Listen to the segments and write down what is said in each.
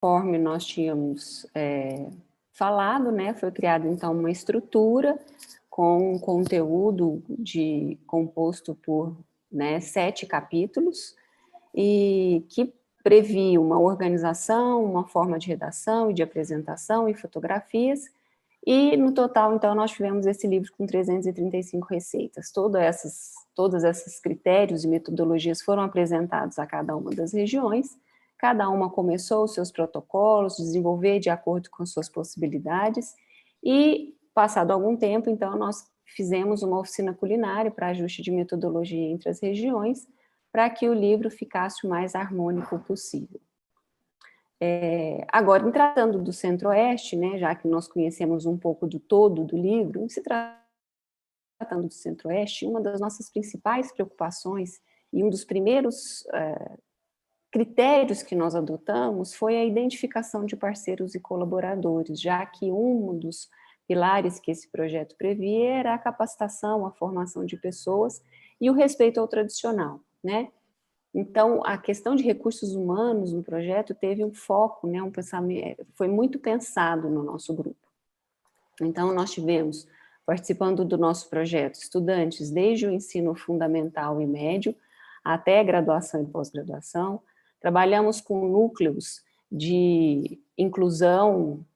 conforme nós tínhamos falado, né, foi criada então uma estrutura com um conteúdo composto por 7 capítulos, e que previa uma organização, uma forma de redação e de apresentação e fotografias, e no total, então, nós tivemos esse livro com 335 receitas. Todos esses critérios e metodologias foram apresentados a cada uma das regiões, cada uma começou os seus protocolos, desenvolver de acordo com suas possibilidades, e, passado algum tempo, então, nós fizemos uma oficina culinária para ajuste de metodologia entre as regiões, para que o livro ficasse o mais harmônico possível. Agora, em tratando do Centro-Oeste, né, já que nós conhecemos um pouco do todo do livro, se tratando do Centro-Oeste, uma das nossas principais preocupações e um dos primeiros critérios que nós adotamos foi a identificação de parceiros e colaboradores, já que um dos pilares que esse projeto previa era a capacitação, a formação de pessoas e o respeito ao tradicional, né? Então, a questão de recursos humanos no projeto teve um foco, né, um pensamento, foi muito pensado no nosso grupo. Então, nós tivemos, participando do nosso projeto, estudantes desde o ensino fundamental e médio até graduação e pós-graduação. Trabalhamos com núcleos de inclusão,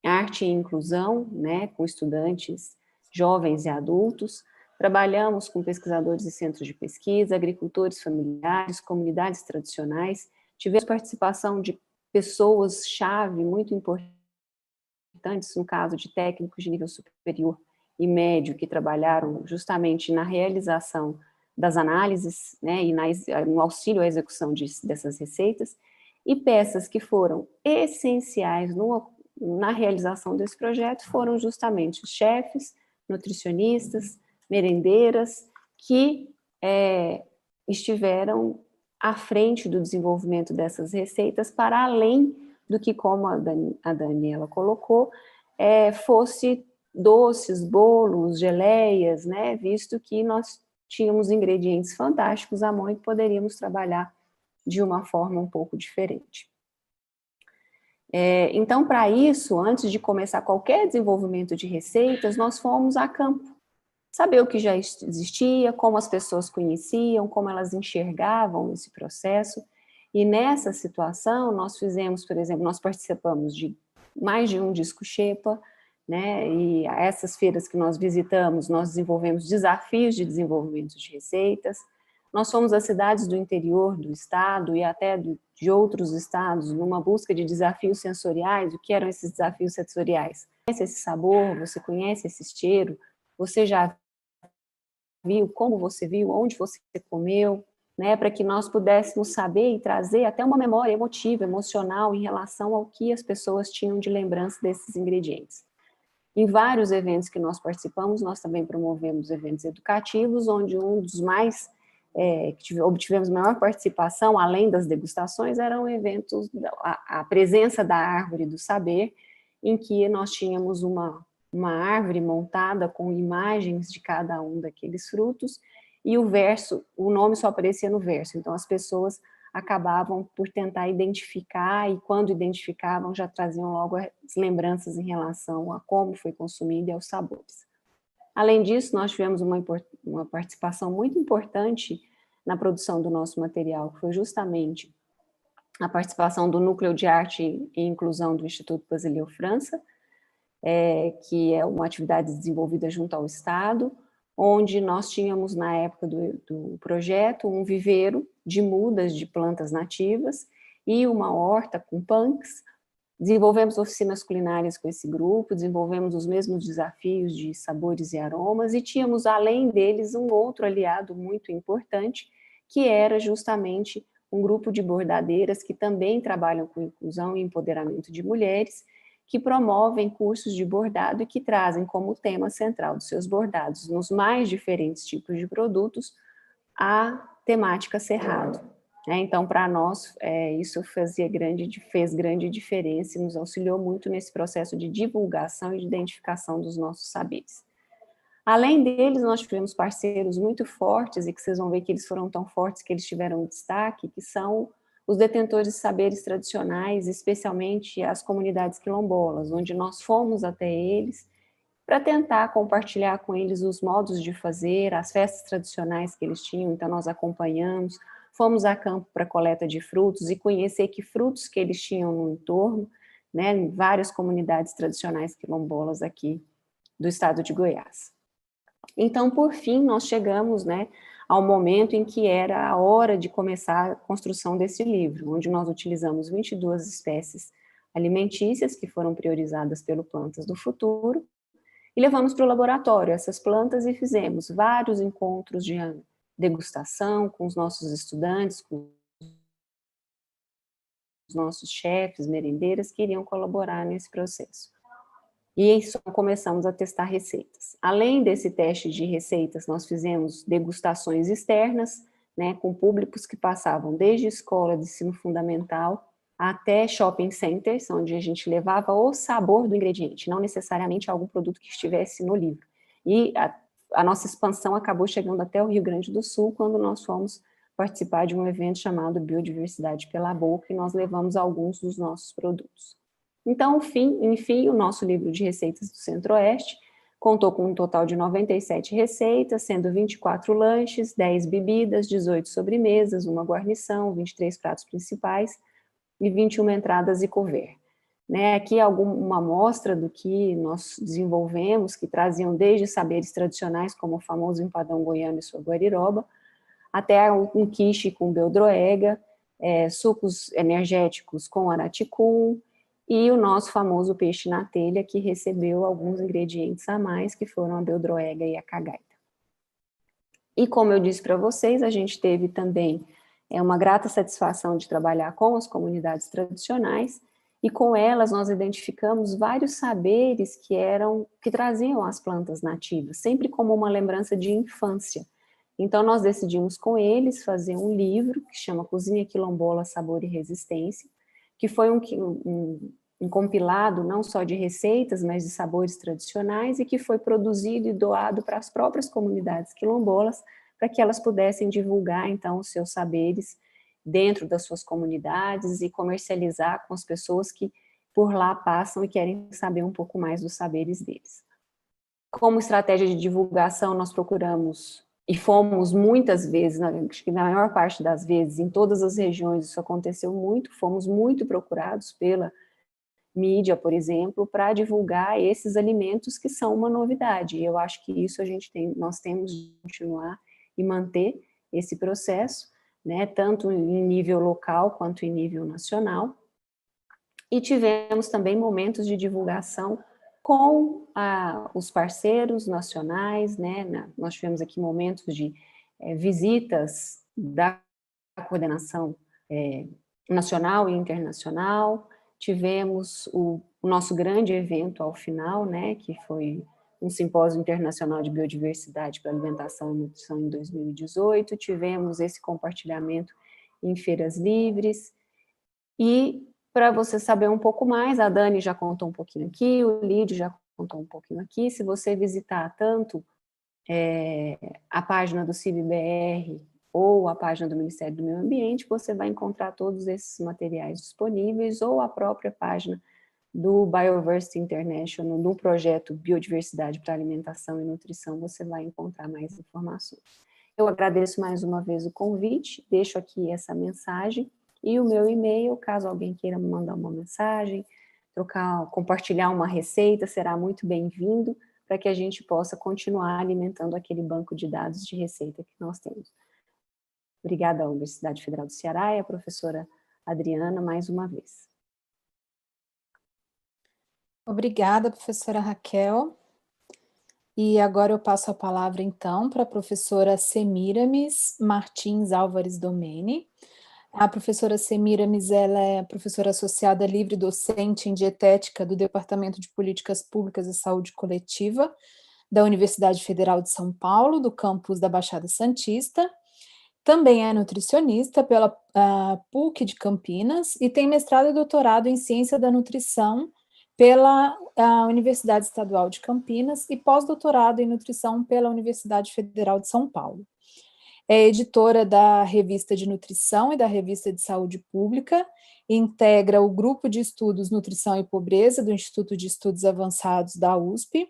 arte e inclusão, né, com estudantes jovens e adultos. Trabalhamos com pesquisadores e centros de pesquisa, agricultores familiares, comunidades tradicionais. Tivemos participação de pessoas-chave muito importantes, no caso de técnicos de nível superior e médio, que trabalharam justamente na realização das análises, né, e no auxílio à execução dessas receitas, e peças que foram essenciais na realização desse projeto foram justamente os chefes, nutricionistas, merendeiras, que estiveram à frente do desenvolvimento dessas receitas, para além do que, como a Daniela colocou, fosse doces, bolos, geleias, né, visto que nós tínhamos ingredientes fantásticos à mão e poderíamos trabalhar de uma forma um pouco diferente. Então, para isso, antes de começar qualquer desenvolvimento de receitas, nós fomos a campo, saber o que já existia, como as pessoas conheciam, como elas enxergavam esse processo, e nessa situação nós fizemos, por exemplo, nós participamos de mais de um disco Xepa, né, e essas feiras que nós visitamos, nós desenvolvemos desafios de desenvolvimento de receitas. Nós fomos às cidades do interior do estado e até de outros estados, numa busca de desafios sensoriais. O que eram esses desafios sensoriais? Você conhece esse sabor? Você conhece esse cheiro? Você já viu? Como você viu? Onde você comeu? Né, para que nós pudéssemos saber e trazer até uma memória emotiva, emocional, em relação ao que as pessoas tinham de lembrança desses ingredientes. Em vários eventos que nós participamos, nós também promovemos eventos educativos, onde um dos mais que obtivemos maior participação, além das degustações, eram eventos, a presença da árvore do saber, em que nós tínhamos uma árvore montada com imagens de cada um daqueles frutos, e o nome só aparecia no verso, então as pessoas acabavam por tentar identificar, e quando identificavam já traziam logo as lembranças em relação a como foi consumido e aos sabores. Além disso, nós tivemos uma participação muito importante na produção do nosso material, que foi justamente a participação do Núcleo de Arte e Inclusão do Instituto Basileu França, que é uma atividade desenvolvida junto ao Estado, onde nós tínhamos, na época do projeto, um viveiro de mudas de plantas nativas e uma horta com punks. Desenvolvemos oficinas culinárias com esse grupo, desenvolvemos os mesmos desafios de sabores e aromas, e tínhamos, além deles, um outro aliado muito importante, que era justamente um grupo de bordadeiras que também trabalham com inclusão e empoderamento de mulheres, que promovem cursos de bordado e que trazem como tema central dos seus bordados, nos mais diferentes tipos de produtos, a temática cerrado. Então, para nós, isso fez grande diferença e nos auxiliou muito nesse processo de divulgação e de identificação dos nossos saberes. Além deles, nós tivemos parceiros muito fortes, e que vocês vão ver que eles foram tão fortes que eles tiveram destaque, que são os detentores de saberes tradicionais, especialmente as comunidades quilombolas, onde nós fomos até eles para tentar compartilhar com eles os modos de fazer, as festas tradicionais que eles tinham, então nós acompanhamos, fomos a campo para coleta de frutos e conhecer que frutos que eles tinham no entorno, né, em várias comunidades tradicionais quilombolas aqui do estado de Goiás. Então, por fim, nós chegamos, né, ao momento em que era a hora de começar a construção desse livro, onde nós utilizamos 22 espécies alimentícias que foram priorizadas pelo Plantas do Futuro, e levamos para o laboratório essas plantas e fizemos vários encontros de degustação com os nossos estudantes, com os nossos chefes, merendeiras que iriam colaborar nesse processo. E isso começamos a testar receitas. Além desse teste de receitas, nós fizemos degustações externas, né, com públicos que passavam desde escola de ensino fundamental até shopping centers, onde a gente levava o sabor do ingrediente, não necessariamente algum produto que estivesse no livro. E a nossa expansão acabou chegando até o Rio Grande do Sul, quando nós fomos participar de um evento chamado Biodiversidade pela Boca, e nós levamos alguns dos nossos produtos. Então, enfim, o nosso livro de receitas do Centro-Oeste contou com um total de 97 receitas, sendo 24 lanches, 10 bebidas, 18 sobremesas, uma guarnição, 23 pratos principais e 21 entradas e couvert. Né, aqui uma amostra do que nós desenvolvemos, que traziam desde saberes tradicionais, como o famoso empadão goiano e sua guariroba, até um quiche com beldroega, sucos energéticos com araticum, e o nosso famoso peixe na telha, que recebeu alguns ingredientes a mais, que foram a beldroega e a cagaita. E como eu disse para vocês, a gente teve também uma grata satisfação de trabalhar com as comunidades tradicionais, e com elas nós identificamos vários saberes que traziam as plantas nativas, sempre como uma lembrança de infância. Então nós decidimos com eles fazer um livro que chama Cozinha Quilombola, Sabor e Resistência, que foi um compilado não só de receitas, mas de sabores tradicionais, e que foi produzido e doado para as próprias comunidades quilombolas, para que elas pudessem divulgar, então, os seus saberes dentro das suas comunidades e comercializar com as pessoas que por lá passam e querem saber um pouco mais dos saberes deles. Como estratégia de divulgação, nós procuramos, e fomos muitas vezes, acho que na maior parte das vezes, em todas as regiões isso aconteceu muito, fomos muito procurados pela mídia, por exemplo, para divulgar esses alimentos que são uma novidade. E eu acho que isso nós temos de continuar e manter esse processo, né, tanto em nível local quanto em nível nacional. E tivemos também momentos de divulgação com os parceiros nacionais, né, nós tivemos aqui momentos de visitas da coordenação nacional e internacional, tivemos o nosso grande evento ao final, né, que foi um simpósio internacional de biodiversidade para alimentação e nutrição em 2018, tivemos esse compartilhamento em feiras livres, e para você saber um pouco mais, a Dani já contou um pouquinho aqui, o Lídio já contou um pouquinho aqui, se você visitar tanto a página do CIB-BR ou a página do Ministério do Meio Ambiente, você vai encontrar todos esses materiais disponíveis, ou a própria página do Bioversity International, no projeto Biodiversidade para Alimentação e Nutrição, você vai encontrar mais informações. Eu agradeço mais uma vez o convite, deixo aqui essa mensagem, e o meu e-mail, caso alguém queira me mandar uma mensagem, compartilhar uma receita, será muito bem-vindo, para que a gente possa continuar alimentando aquele banco de dados de receita que nós temos. Obrigada à Universidade Federal do Ceará e à professora Adriana mais uma vez. Obrigada, professora Raquel. E agora eu passo a palavra, então, para a professora Semiramis Martins Álvares Domene. A professora Semiramis, ela é professora associada livre docente em dietética do Departamento de Políticas Públicas e Saúde Coletiva da Universidade Federal de São Paulo, do campus da Baixada Santista. Também é nutricionista pela PUC de Campinas e tem mestrado e doutorado em Ciência da Nutrição pela Universidade Estadual de Campinas e pós-doutorado em Nutrição pela Universidade Federal de São Paulo. é editora da Revista de Nutrição e da Revista de Saúde Pública, integra o Grupo de Estudos Nutrição e Pobreza do Instituto de Estudos Avançados da USP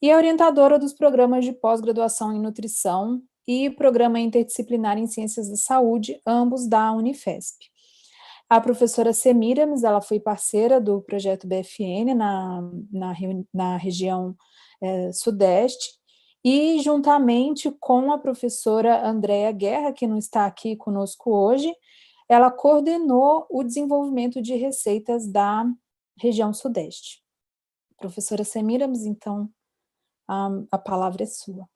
e é orientadora dos programas de pós-graduação em nutrição e programa interdisciplinar em ciências da saúde, ambos da Unifesp. A professora Semiramis, ela foi parceira do projeto BFN na região Sudeste, e juntamente com a professora Andréa Guerra, que não está aqui conosco hoje, ela coordenou o desenvolvimento de receitas da região Sudeste. Professora Semiramis, então, a palavra é sua.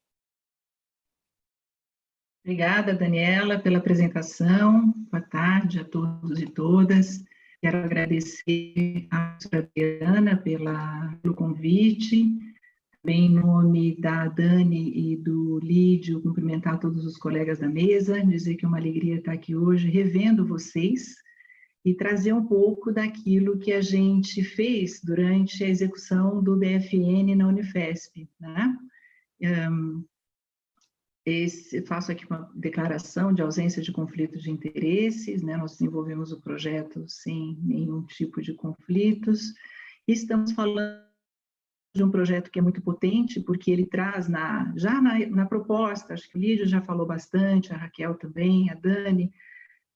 Obrigada, Daniela, pela apresentação. Boa tarde a todos e todas. Quero agradecer à professora Adriana pelo convite. Também, em nome da Dani e do Lídio, cumprimentar todos os colegas da mesa, dizer que é uma alegria estar aqui hoje revendo vocês e trazer um pouco daquilo que a gente fez durante a execução do BFN na Unifesp, né? Faço aqui uma declaração de ausência de conflito de interesses, né? Nós desenvolvemos o projeto sem nenhum tipo de conflitos. Estamos falando de um projeto que é muito potente, porque ele traz já na proposta, acho que o Lídio já falou bastante, a Raquel também, a Dani,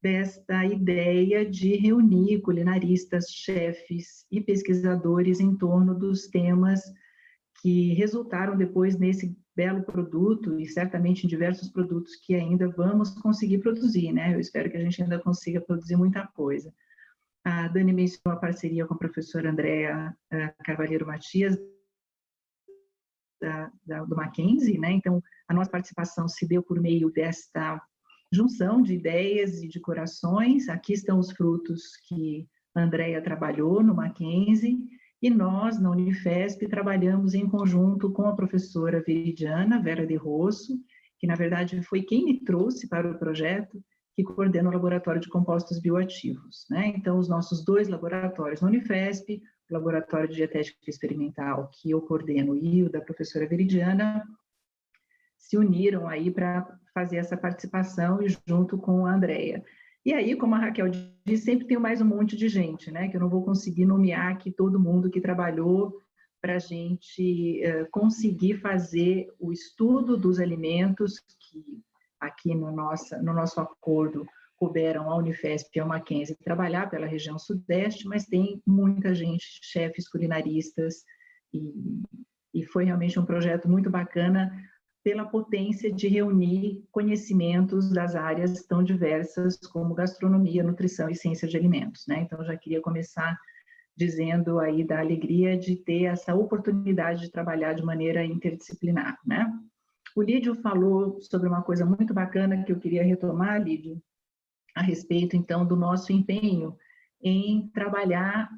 desta ideia de reunir culinaristas, chefes e pesquisadores em torno dos temas que resultaram depois nesse belo produto, e certamente em diversos produtos que ainda vamos conseguir produzir, né? Eu espero que a gente ainda consiga produzir muita coisa. A Dani mencionou a parceria com a professora Andréa Carvalheiro Matias, do Mackenzie, né? Então, a nossa participação se deu por meio desta junção de ideias e de corações. Aqui estão os frutos que a Andréa trabalhou no Mackenzie, e nós, na Unifesp, trabalhamos em conjunto com a professora Veridiana Vera de Rosso, que, na verdade, foi quem me trouxe para o projeto, que coordena o Laboratório de Compostos Bioativos, né? Então, os nossos dois laboratórios na Unifesp, o Laboratório de Dietética Experimental, que eu coordeno, e o da professora Veridiana, se uniram aí para fazer essa participação e junto com a Andréa. E aí, como a Raquel disse, sempre tem mais um monte de gente, né? Que eu não vou conseguir nomear aqui todo mundo que trabalhou para a gente conseguir fazer o estudo dos alimentos que aqui no nosso acordo couberam a Unifesp e a Mackenzie trabalhar pela região Sudeste, mas tem muita gente, chefes culinaristas, e foi realmente um projeto muito bacana pela potência de reunir conhecimentos das áreas tão diversas como gastronomia, nutrição e ciência de alimentos, né? Então, já queria começar dizendo aí da alegria de ter essa oportunidade de trabalhar de maneira interdisciplinar, né? O Lídio falou sobre uma coisa muito bacana que eu queria retomar, Lídio, a respeito, então, do nosso empenho em trabalhar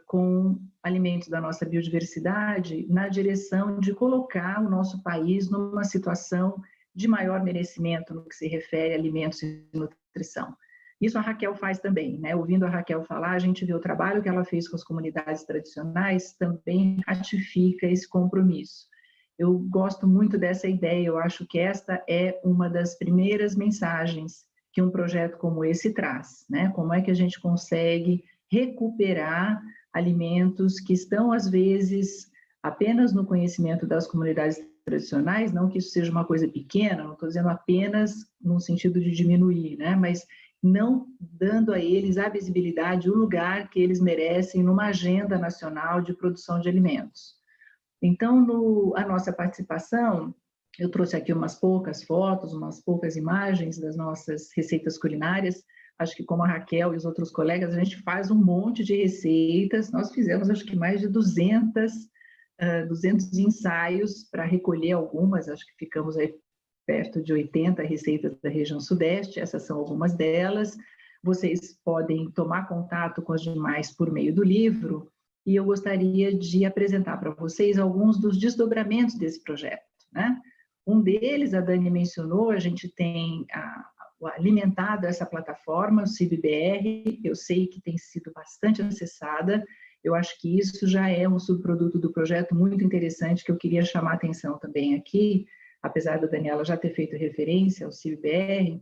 com alimentos da nossa biodiversidade na direção de colocar o nosso país numa situação de maior merecimento no que se refere a alimentos e nutrição. Isso a Raquel faz também, né? Ouvindo a Raquel falar, a gente vê o trabalho que ela fez com as comunidades tradicionais, também ratifica esse compromisso. Eu gosto muito dessa ideia, eu acho que esta é uma das primeiras mensagens que um projeto como esse traz, né? Como é que a gente consegue recuperar alimentos que estão, às vezes, apenas no conhecimento das comunidades tradicionais, não que isso seja uma coisa pequena, não estou dizendo apenas no sentido de diminuir, né? Mas não dando a eles a visibilidade, o lugar que eles merecem numa agenda nacional de produção de alimentos. Então, a nossa participação, eu trouxe aqui umas poucas fotos, umas poucas imagens das nossas receitas culinárias. Acho que, como a Raquel e os outros colegas, a gente faz um monte de receitas. Nós fizemos, acho que, mais de 200 ensaios para recolher algumas. Acho que ficamos aí perto de 80 receitas da região Sudeste. Essas são algumas delas. Vocês podem tomar contato com as demais por meio do livro. E eu gostaria de apresentar para vocês alguns dos desdobramentos desse projeto, né? Um deles, a Dani mencionou, a gente tem alimentado essa plataforma, o CIBBR, eu sei que tem sido bastante acessada, eu acho que isso já é um subproduto do projeto muito interessante, que eu queria chamar a atenção também aqui. apesar da Daniela já ter feito referência ao CIB-BR,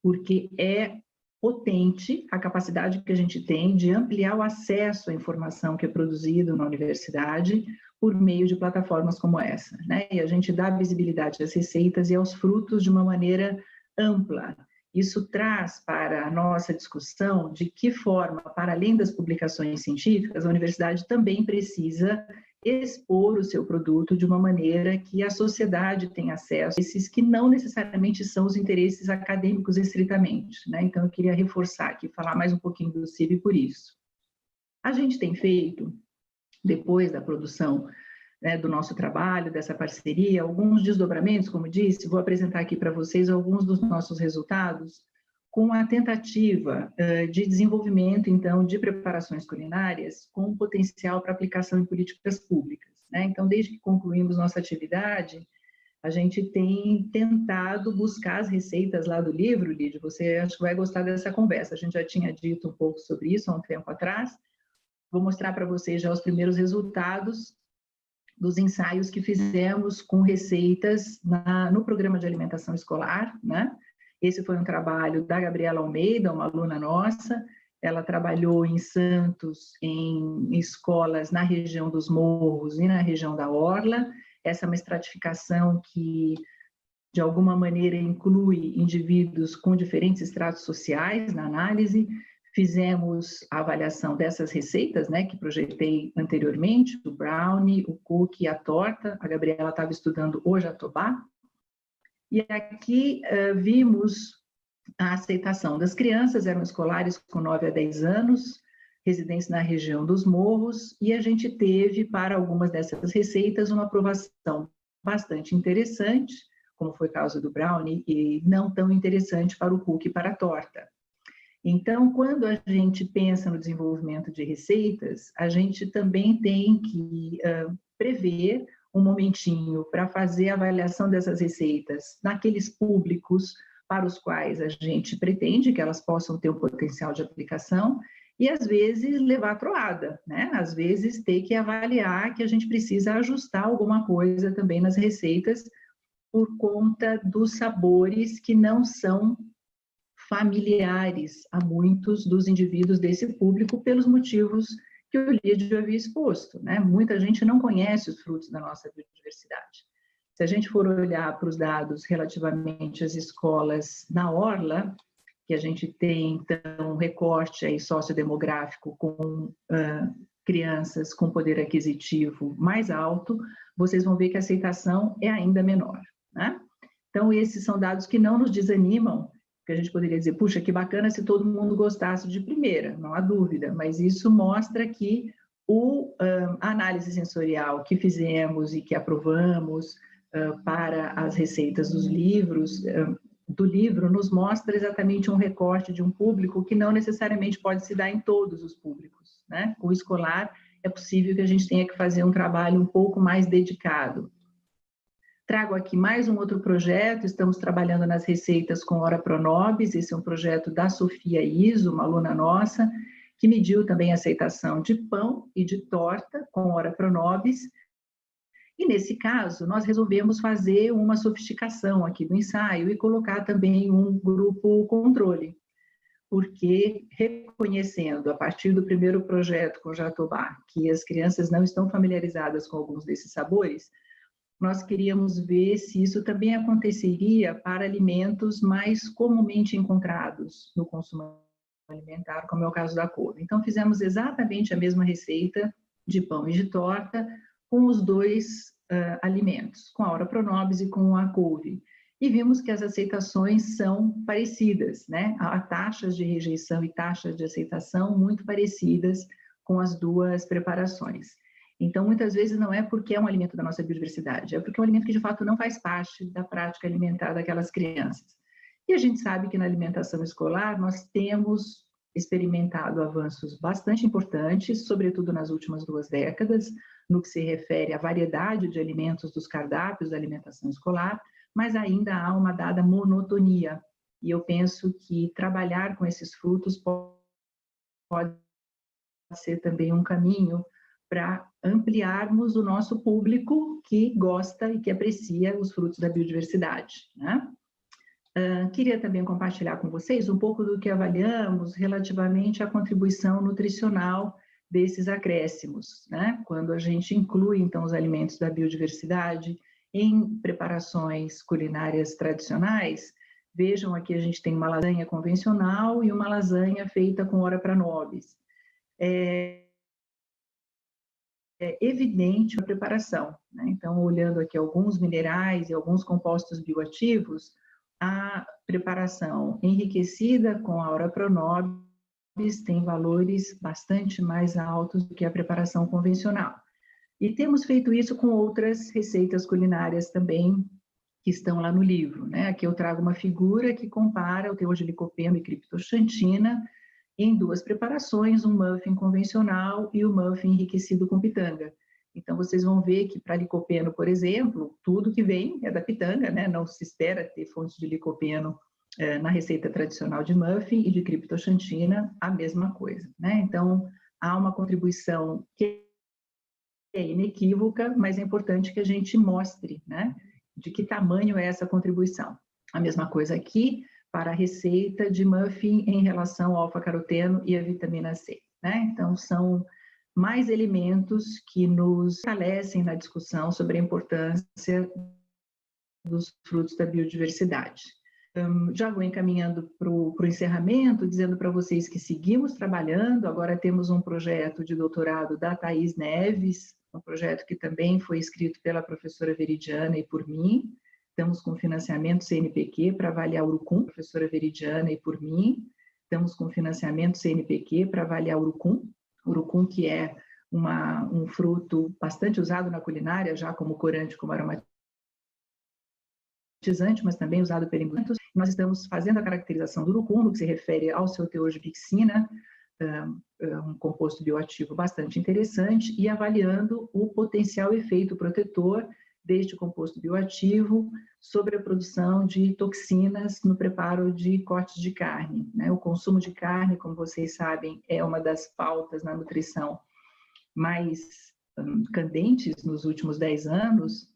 porque é potente a capacidade que a gente tem de ampliar o acesso à informação que é produzida na universidade por meio de plataformas como essa, né? E a gente dá visibilidade às receitas e aos frutos de uma maneira ampla. Isso traz para a nossa discussão de que forma, para além das publicações científicas, a universidade também precisa expor o seu produto de uma maneira que a sociedade tenha acesso a esses que não necessariamente são os interesses acadêmicos estritamente, né? Então, eu queria reforçar aqui, falar mais um pouquinho do CIB por isso. A gente tem feito, depois da produção, né, do nosso trabalho, dessa parceria, alguns desdobramentos, como disse, vou apresentar aqui para vocês alguns dos nossos resultados, com a tentativa de desenvolvimento, então, de preparações culinárias com potencial para aplicação em políticas públicas, né? Então, desde que concluímos nossa atividade, a gente tem tentado buscar as receitas lá do livro, Lídia, você acho que vai gostar dessa conversa, a gente já tinha dito um pouco sobre isso há um tempo atrás, vou mostrar para vocês já os primeiros resultados dos ensaios que fizemos com receitas no programa de alimentação escolar, né? Esse foi um trabalho da Gabriela Almeida, uma aluna nossa, ela trabalhou em Santos, em escolas na região dos Morros e na região da Orla, essa é uma estratificação que, de alguma maneira, inclui indivíduos com diferentes estratos sociais na análise. Fizemos a avaliação dessas receitas, né, que projetei anteriormente, o brownie, o cookie, a torta. A Gabriela estava estudando o jatobá. E aqui vimos a aceitação das crianças, eram escolares com 9 a 10 anos, residentes na região dos Morros, e a gente teve, para algumas dessas receitas, uma aprovação bastante interessante, como foi o caso do brownie, e não tão interessante para o cookie e para a torta. Então, quando a gente pensa no desenvolvimento de receitas, a gente também tem que prever um momentinho para fazer a avaliação dessas receitas naqueles públicos para os quais a gente pretende que elas possam ter um potencial de aplicação e, às vezes, levar a troada, né? Às vezes, ter que avaliar que a gente precisa ajustar alguma coisa também nas receitas por conta dos sabores que não são familiares a muitos dos indivíduos desse público pelos motivos que o Lídio havia exposto, né? Muita gente não conhece os frutos da nossa biodiversidade. Se a gente for olhar para os dados relativamente às escolas na Orla, que a gente tem, então, um recorte aí sociodemográfico com crianças com poder aquisitivo mais alto, vocês vão ver que a aceitação é ainda menor, né? Então, esses são dados que não nos desanimam, que a gente poderia dizer, puxa, que bacana se todo mundo gostasse de primeira, não há dúvida, mas isso mostra que a análise sensorial que fizemos e que aprovamos para as receitas dos livros, do livro, nos mostra exatamente um recorte de um público que não necessariamente pode se dar em todos os públicos, né? Com o escolar, é possível que a gente tenha que fazer um trabalho um pouco mais dedicado. Trago aqui mais um outro projeto, estamos trabalhando nas receitas com Ora Pronobis, esse é um projeto da Sofia Iso, uma aluna nossa, que mediu também a aceitação de pão e de torta com Ora Pronobis, e nesse caso nós resolvemos fazer uma sofisticação aqui do ensaio e colocar também um grupo controle, porque reconhecendo a partir do primeiro projeto com jatobá que as crianças não estão familiarizadas com alguns desses sabores, nós queríamos ver se isso também aconteceria para alimentos mais comumente encontrados no consumo alimentar, como é o caso da couve. Então, fizemos exatamente a mesma receita de pão e de torta com os dois alimentos, com a Ora Pronobis e com a couve. E vimos que as aceitações são parecidas, né? Há taxas de rejeição e taxas de aceitação muito parecidas com as duas preparações. Então, muitas vezes não é porque é um alimento da nossa biodiversidade, é porque é um alimento que, de fato, não faz parte da prática alimentar daquelas crianças. E a gente sabe que na alimentação escolar nós temos experimentado avanços bastante importantes, sobretudo nas últimas 2 décadas, no que se refere à variedade de alimentos dos cardápios da alimentação escolar, mas ainda há uma dada monotonia. E eu penso que trabalhar com esses frutos pode ser também um caminho para ampliarmos o nosso público que gosta e que aprecia os frutos da biodiversidade, né? Queria também compartilhar com vocês um pouco do que avaliamos relativamente à contribuição nutricional desses acréscimos, né? Quando a gente inclui, então, os alimentos da biodiversidade em preparações culinárias tradicionais. Vejam, aqui a gente tem uma lasanha convencional e uma lasanha feita com ora para nobis. É evidente a preparação, né? Então, olhando aqui alguns minerais e alguns compostos bioativos, a preparação enriquecida com a ora pro nobis tem valores bastante mais altos do que a preparação convencional. E temos feito isso com outras receitas culinárias também, que estão lá no livro, né? Aqui eu trago uma figura que compara o teor de licopeno e criptoxantina em duas preparações, um muffin convencional e o muffin enriquecido com pitanga. Então, vocês vão ver que para licopeno, por exemplo, tudo que vem é da pitanga, né? Não se espera ter fontes de licopeno na receita tradicional de muffin, e de criptoxantina, a mesma coisa, né? Então, há uma contribuição que é inequívoca, mas é importante que a gente mostre, né? De que tamanho é essa contribuição. A mesma coisa aqui para a receita de muffin em relação ao alfa-caroteno e a vitamina C, né? Então, são mais elementos que nos fortalecem na discussão sobre a importância dos frutos da biodiversidade. Já vou encaminhando para o encerramento, dizendo para vocês que seguimos trabalhando. Agora temos um projeto de doutorado da Thaís Neves, um projeto que também foi escrito pela professora Veridiana e por mim. Estamos com financiamento CNPq para avaliar urucum, professora Veridiana e por mim. Estamos com financiamento CNPq para avaliar urucum. Urucum, que é um fruto bastante usado na culinária, já como corante, como aromatizante, mas também usado por alimentos. Nós estamos fazendo a caracterização do urucum, no que se refere ao seu teor de pixina, um composto bioativo bastante interessante, e avaliando o potencial efeito protetor deste composto bioativo sobre a produção de toxinas no preparo de cortes de carne, né? O consumo de carne, como vocês sabem, é uma das pautas na nutrição mais candentes nos últimos 10 anos,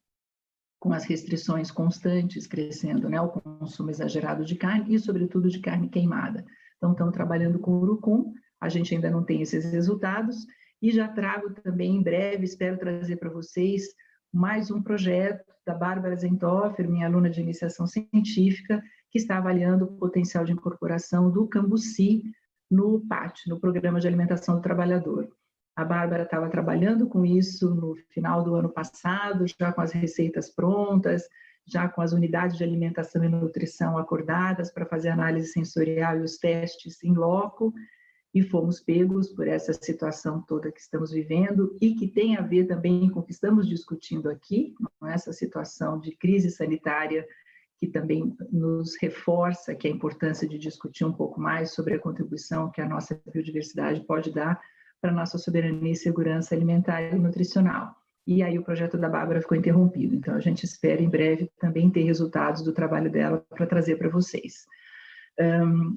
com as restrições constantes crescendo, né? O consumo exagerado de carne e, sobretudo, de carne queimada. Então, estamos trabalhando com o urucum, a gente ainda não tem esses resultados, e já trago também em breve, espero trazer para vocês, mais um projeto da Bárbara Zenthofer, minha aluna de iniciação científica, que está avaliando o potencial de incorporação do cambuci no PAT, no Programa de Alimentação do Trabalhador. A Bárbara estava trabalhando com isso no final do ano passado, já com as receitas prontas, já com as unidades de alimentação e nutrição acordadas para fazer análise sensorial e os testes em loco, e fomos pegos por essa situação toda que estamos vivendo e que tem a ver também com o que estamos discutindo aqui, essa situação de crise sanitária, que também nos reforça que a importância de discutir um pouco mais sobre a contribuição que a nossa biodiversidade pode dar para a nossa soberania e segurança alimentar e nutricional. E aí o projeto da Bárbara ficou interrompido, então a gente espera em breve também ter resultados do trabalho dela para trazer para vocês.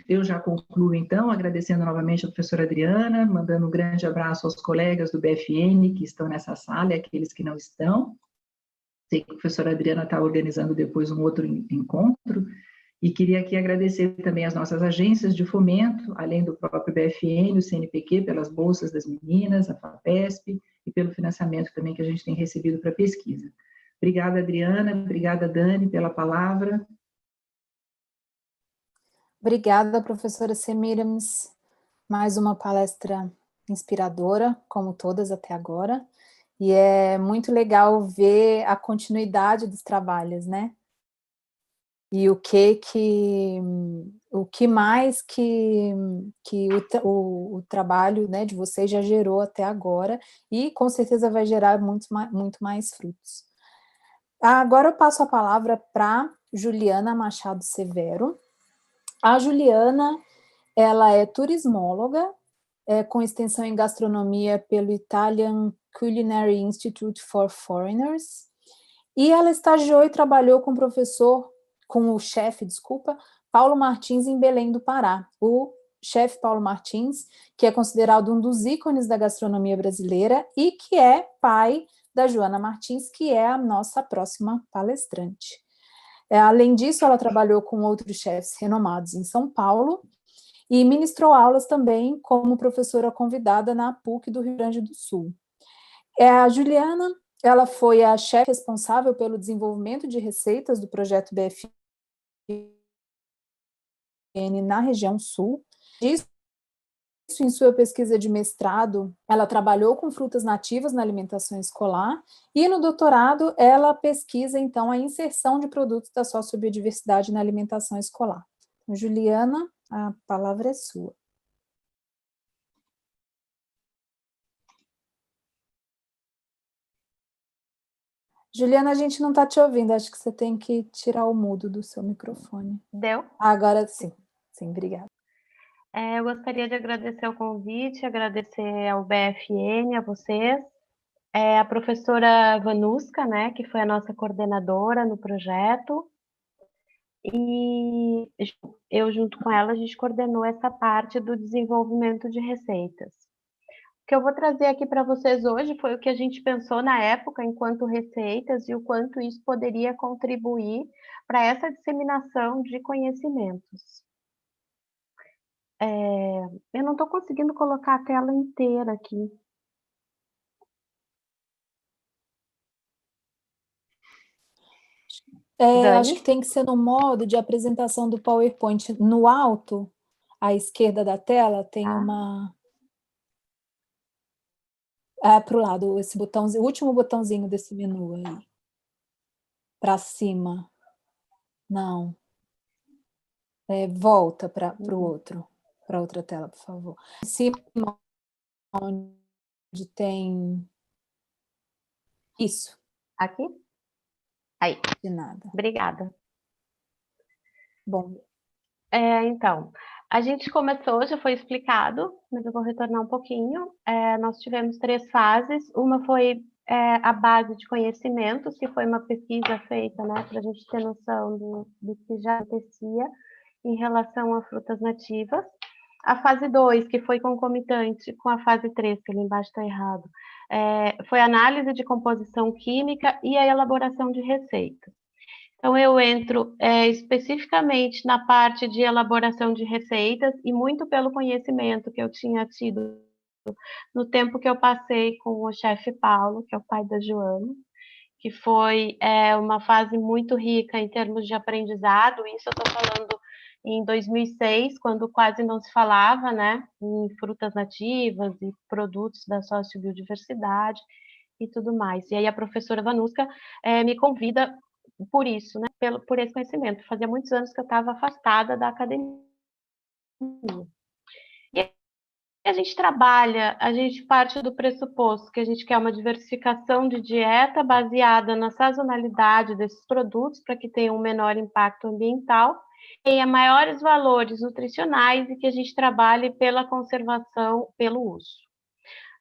Eu já concluo, então, agradecendo novamente a professora Adriana, mandando um grande abraço aos colegas do BFN que estão nessa sala e aqueles que não estão. Sei que a professora Adriana está organizando depois um outro encontro, e queria aqui agradecer também as nossas agências de fomento, além do próprio BFN, o CNPq, pelas bolsas das meninas, a FAPESP, e pelo financiamento também que a gente tem recebido para pesquisa. Obrigada, Adriana, obrigada, Dani, pela palavra. Obrigada, professora Semiramis. Mais uma palestra inspiradora, como todas até agora. E é muito legal ver a continuidade dos trabalhos, né? E o que mais que o trabalho, né, de vocês já gerou até agora, e com certeza vai gerar muito mais frutos. Agora eu passo a palavra para Juliana Machado Severo. A Juliana, ela é turismóloga, com extensão em gastronomia pelo Italian Culinary Institute for Foreigners, e ela estagiou e trabalhou com o chefe, Paulo Martins, em Belém do Pará, o chefe Paulo Martins, que é considerado um dos ícones da gastronomia brasileira e que é pai da Joana Martins, que é a nossa próxima palestrante. Além disso, ela trabalhou com outros chefes renomados em São Paulo e ministrou aulas também como professora convidada na PUC do Rio Grande do Sul. A Juliana, ela foi a chefe responsável pelo desenvolvimento de receitas do projeto BFN na região sul. Isso, em sua pesquisa de mestrado, ela trabalhou com frutas nativas na alimentação escolar e no doutorado ela pesquisa, então, a inserção de produtos da sociobiodiversidade na alimentação escolar. Então, Juliana, a palavra é sua. Juliana, a gente não está te ouvindo, acho que você tem que tirar o mudo do seu microfone. Deu? Agora sim. Sim, obrigada. Eu gostaria de agradecer o convite, agradecer ao BFN, a vocês, a professora Vanuska, né, que foi a nossa coordenadora no projeto, e eu, junto com ela, a gente coordenou essa parte do desenvolvimento de receitas. O que eu vou trazer aqui para vocês hoje foi o que a gente pensou na época enquanto receitas e o quanto isso poderia contribuir para essa disseminação de conhecimentos. Eu não estou conseguindo colocar a tela inteira aqui. Acho que tem que ser no modo de apresentação do PowerPoint. No alto, à esquerda da tela, tem uma... para o lado, esse botãozinho, o último botãozinho desse menu aí. Para cima. Não. Volta para o outro. Para outra tela, por favor. Em cima, onde tem... Isso. Aqui? Aí. De nada. Obrigada. Bom. Então, a gente começou, já foi explicado, mas eu vou retornar um pouquinho. Nós tivemos 3 fases. Uma foi a base de conhecimentos, que foi uma pesquisa feita, né, para a gente ter noção do que já acontecia em relação a frutas nativas. A fase 2, que foi concomitante com a fase 3, que ali embaixo está errado, foi análise de composição química e a elaboração de receitas. Então, eu entro especificamente na parte de elaboração de receitas e muito pelo conhecimento que eu tinha tido no tempo que eu passei com o chefe Paulo, que é o pai da Joana, que foi uma fase muito rica em termos de aprendizado. Isso eu estou falando em 2006, quando quase não se falava, né, em frutas nativas e produtos da sociobiodiversidade e tudo mais. E aí a professora Vanuska me convida por isso, né, por esse conhecimento. Fazia muitos anos que eu estava afastada da academia. E a gente parte do pressuposto que a gente quer uma diversificação de dieta baseada na sazonalidade desses produtos para que tenham um menor impacto ambiental, tenha maiores valores nutricionais e que a gente trabalhe pela conservação, pelo uso.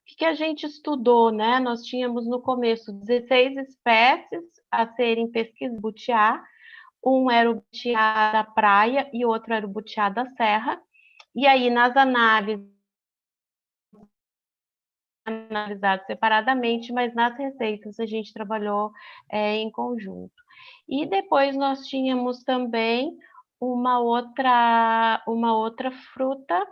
O que a gente estudou, né? Nós tínhamos no começo 16 espécies a serem pesquisadas no butiá. Um era o butiá da praia e outro era o butiá da serra. E aí, nas análises, analisados separadamente, mas nas receitas a gente trabalhou em conjunto. E depois nós tínhamos também uma outra fruta,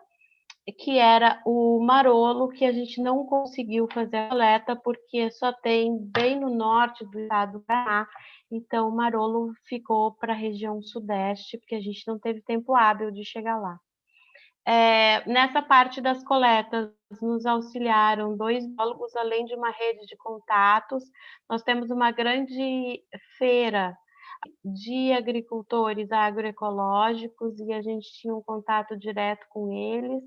que era o marolo, que a gente não conseguiu fazer a coleta, porque só tem bem no norte do estado do Paraná, então o marolo ficou para a região sudeste, porque a gente não teve tempo hábil de chegar lá. Nessa parte das coletas, nos auxiliaram 2 biólogos, além de uma rede de contatos. Nós temos uma grande feira de agricultores agroecológicos e a gente tinha um contato direto com eles,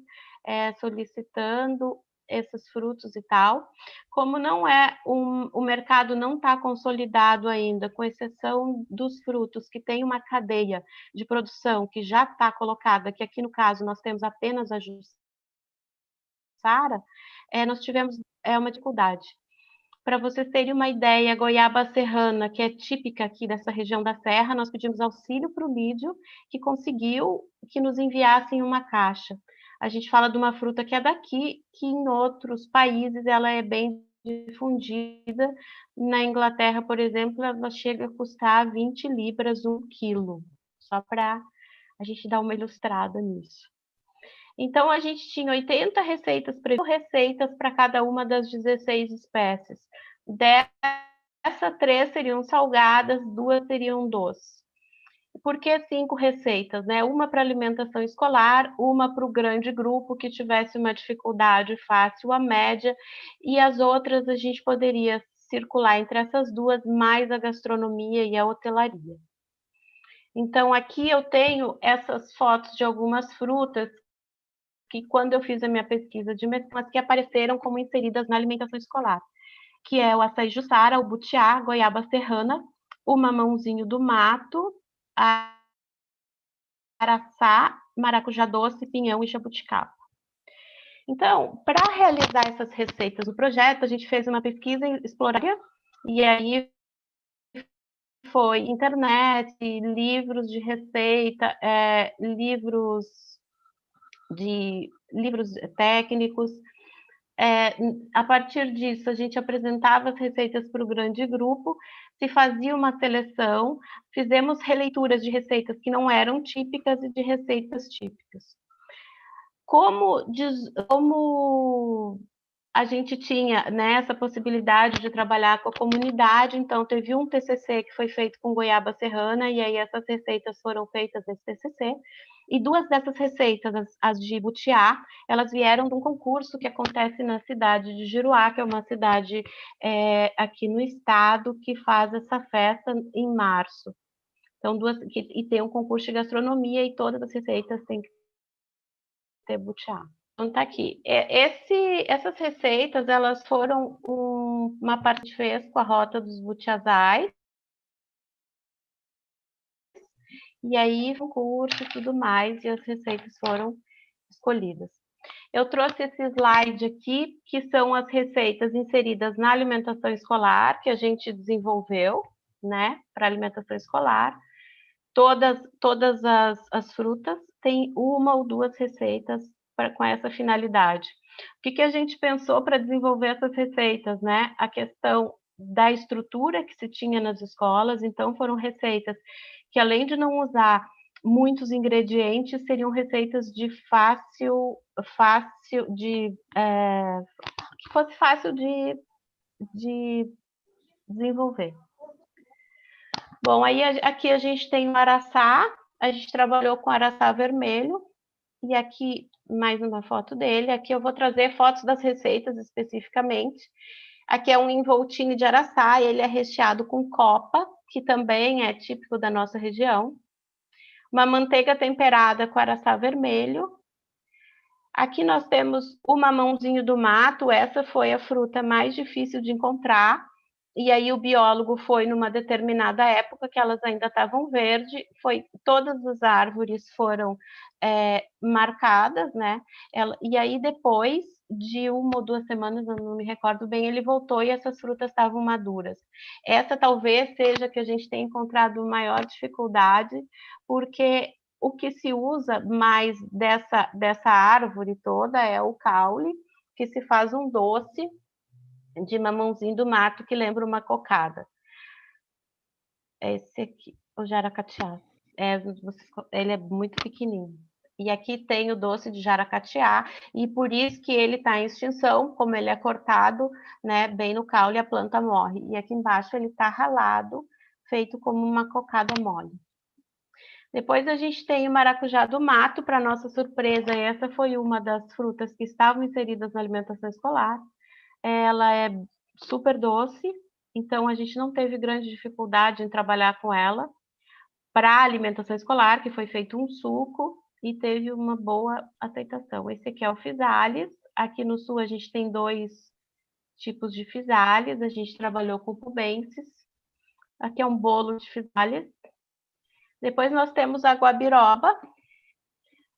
solicitando esses frutos e tal. Como não o mercado não está consolidado ainda, com exceção dos frutos que tem uma cadeia de produção que já está colocada, que aqui no caso nós temos apenas a Jussara, nós tivemos uma dificuldade. Para vocês terem uma ideia, a goiaba serrana, que é típica aqui dessa região da serra, nós pedimos auxílio para o Lídio, que conseguiu que nos enviassem uma caixa. a gente fala de uma fruta que é daqui, que em outros países ela é bem difundida. Na Inglaterra, por exemplo, ela chega a custar 20 libras 1 quilo, só para a gente dar uma ilustrada nisso. Então, a gente tinha 80 receitas para cada uma das 16 espécies. Dessas, 3 seriam salgadas, 2 seriam doces. Por que 5 receitas, né? Uma para alimentação escolar, uma para o grande grupo que tivesse uma dificuldade fácil a média, e as outras a gente poderia circular entre essas duas, mais a gastronomia e a hotelaria. Então, aqui eu tenho essas fotos de algumas frutas que, quando eu fiz a minha pesquisa de mestrado, que apareceram como inseridas na alimentação escolar, que é o açaí jussara, o butiá, goiaba serrana, o mamãozinho do mato, a araçá, maracujá doce, pinhão e jabuticaba. Então, para realizar essas receitas no projeto, a gente fez uma pesquisa exploratória, e aí foi internet, livros de receita, livros técnicos. A partir disso, a gente apresentava as receitas para o grande grupo, se fazia uma seleção, fizemos releituras de receitas que não eram típicas e de receitas típicas. Como a gente tinha, né, essa possibilidade de trabalhar com a comunidade, então teve um TCC que foi feito com goiaba serrana, e aí essas receitas foram feitas nesse TCC, e 2 dessas receitas, as de butiá, elas vieram de um concurso que acontece na cidade de Giruá, que é uma cidade aqui no estado, que faz essa festa em março. Então, e tem um concurso de gastronomia, e todas as receitas têm que ter butiá. Então, tá aqui. Essas receitas, elas foram uma parte que fez com a rota dos butiazais, e aí concurso e tudo mais, e as receitas foram escolhidas. Eu trouxe esse slide aqui, que são as receitas inseridas na alimentação escolar, que a gente desenvolveu, né, para alimentação escolar. Todas as frutas têm 1 ou 2 receitas com essa finalidade. O que a gente pensou para desenvolver essas receitas, né? A questão da estrutura que se tinha nas escolas, então foram receitas que, além de não usar muitos ingredientes, seriam receitas de que fosse fácil de desenvolver. Bom, aí aqui a gente tem o araçá, a gente trabalhou com araçá vermelho, e aqui mais uma foto dele. Aqui eu vou trazer fotos das receitas especificamente. Aqui é um envoltine de araçá, e ele é recheado com copa, que também é típico da nossa região. Uma manteiga temperada com araçá vermelho. Aqui nós temos o mamãozinho do mato, essa foi a fruta mais difícil de encontrar, e aí o biólogo foi numa determinada época que elas ainda estavam verde, todas as árvores foram marcadas, né? E aí depois de 1 ou 2 semanas, eu não me recordo bem, ele voltou e essas frutas estavam maduras. Essa talvez seja que a gente tenha encontrado maior dificuldade, porque o que se usa mais dessa árvore toda é o caule, que se faz um doce de mamãozinho do mato, que lembra uma cocada. Esse aqui, o jaracatiá. Ele é muito pequenininho. E aqui tem o doce de jaracatiá, e por isso que ele está em extinção, como ele é cortado, né, bem no caule, a planta morre. E aqui embaixo ele está ralado, feito como uma cocada mole. Depois a gente tem o maracujá do mato, para nossa surpresa, essa foi uma das frutas que estavam inseridas na alimentação escolar. Ela é super doce, então a gente não teve grande dificuldade em trabalhar com ela. Para a alimentação escolar, que foi feito um suco e teve uma boa aceitação. Esse aqui é o physalis. Aqui no sul a gente tem 2 tipos de physalis, a gente trabalhou com cubensis. Aqui é um bolo de physalis. Depois nós temos a guabiroba.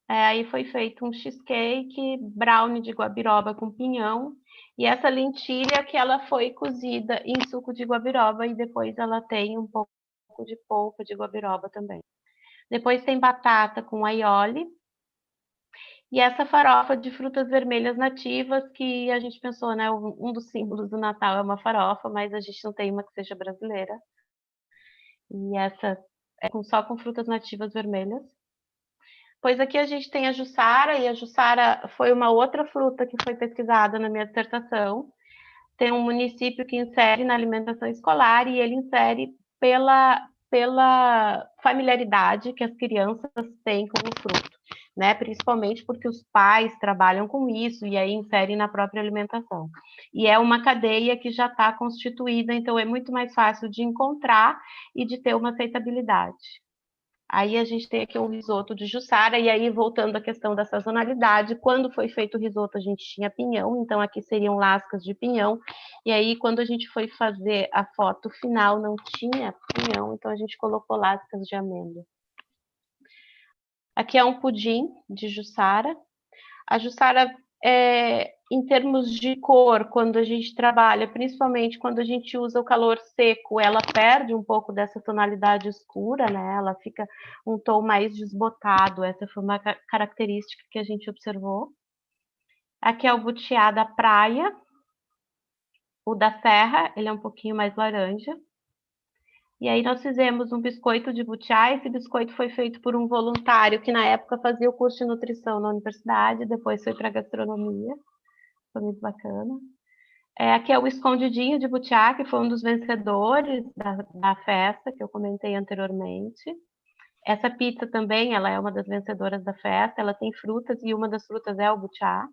Aí foi feito um cheesecake, brownie de guabiroba com pinhão. E essa lentilha que ela foi cozida em suco de guabiroba, e depois ela tem um pouco de polpa de guabiroba também. Depois tem batata com aioli. E essa farofa de frutas vermelhas nativas, que a gente pensou, né, um dos símbolos do Natal é uma farofa, mas a gente não tem uma que seja brasileira. E essa é só com frutas nativas vermelhas. Pois aqui a gente tem a jussara, e a jussara foi uma outra fruta que foi pesquisada na minha dissertação. Tem um município que insere na alimentação escolar, e ele insere pela familiaridade que as crianças têm com o fruto, né? Principalmente porque os pais trabalham com isso e aí inserem na própria alimentação. E é uma cadeia que já está constituída, então é muito mais fácil de encontrar e de ter uma aceitabilidade. Aí a gente tem aqui um risoto de jussara, e aí voltando à questão da sazonalidade, quando foi feito o risoto a gente tinha pinhão, então aqui seriam lascas de pinhão, e aí quando a gente foi fazer a foto final não tinha pinhão, então a gente colocou lascas de amêndoa. Aqui é um pudim de jussara. A jussara, em termos de cor, quando a gente trabalha, principalmente quando a gente usa o calor seco, ela perde um pouco dessa tonalidade escura, né? Ela fica um tom mais desbotado. Essa foi uma característica que a gente observou. Aqui é o butiá da praia. O da serra, ele é um pouquinho mais laranja. E aí nós fizemos um biscoito de butiá. Esse biscoito foi feito por um voluntário que na época fazia o curso de nutrição na universidade, depois foi para gastronomia. Foi muito bacana. Aqui é o escondidinho de butiá, que foi um dos vencedores da festa, que eu comentei anteriormente. Essa pizza também, ela é uma das vencedoras da festa, ela tem frutas, e uma das frutas é o butiá.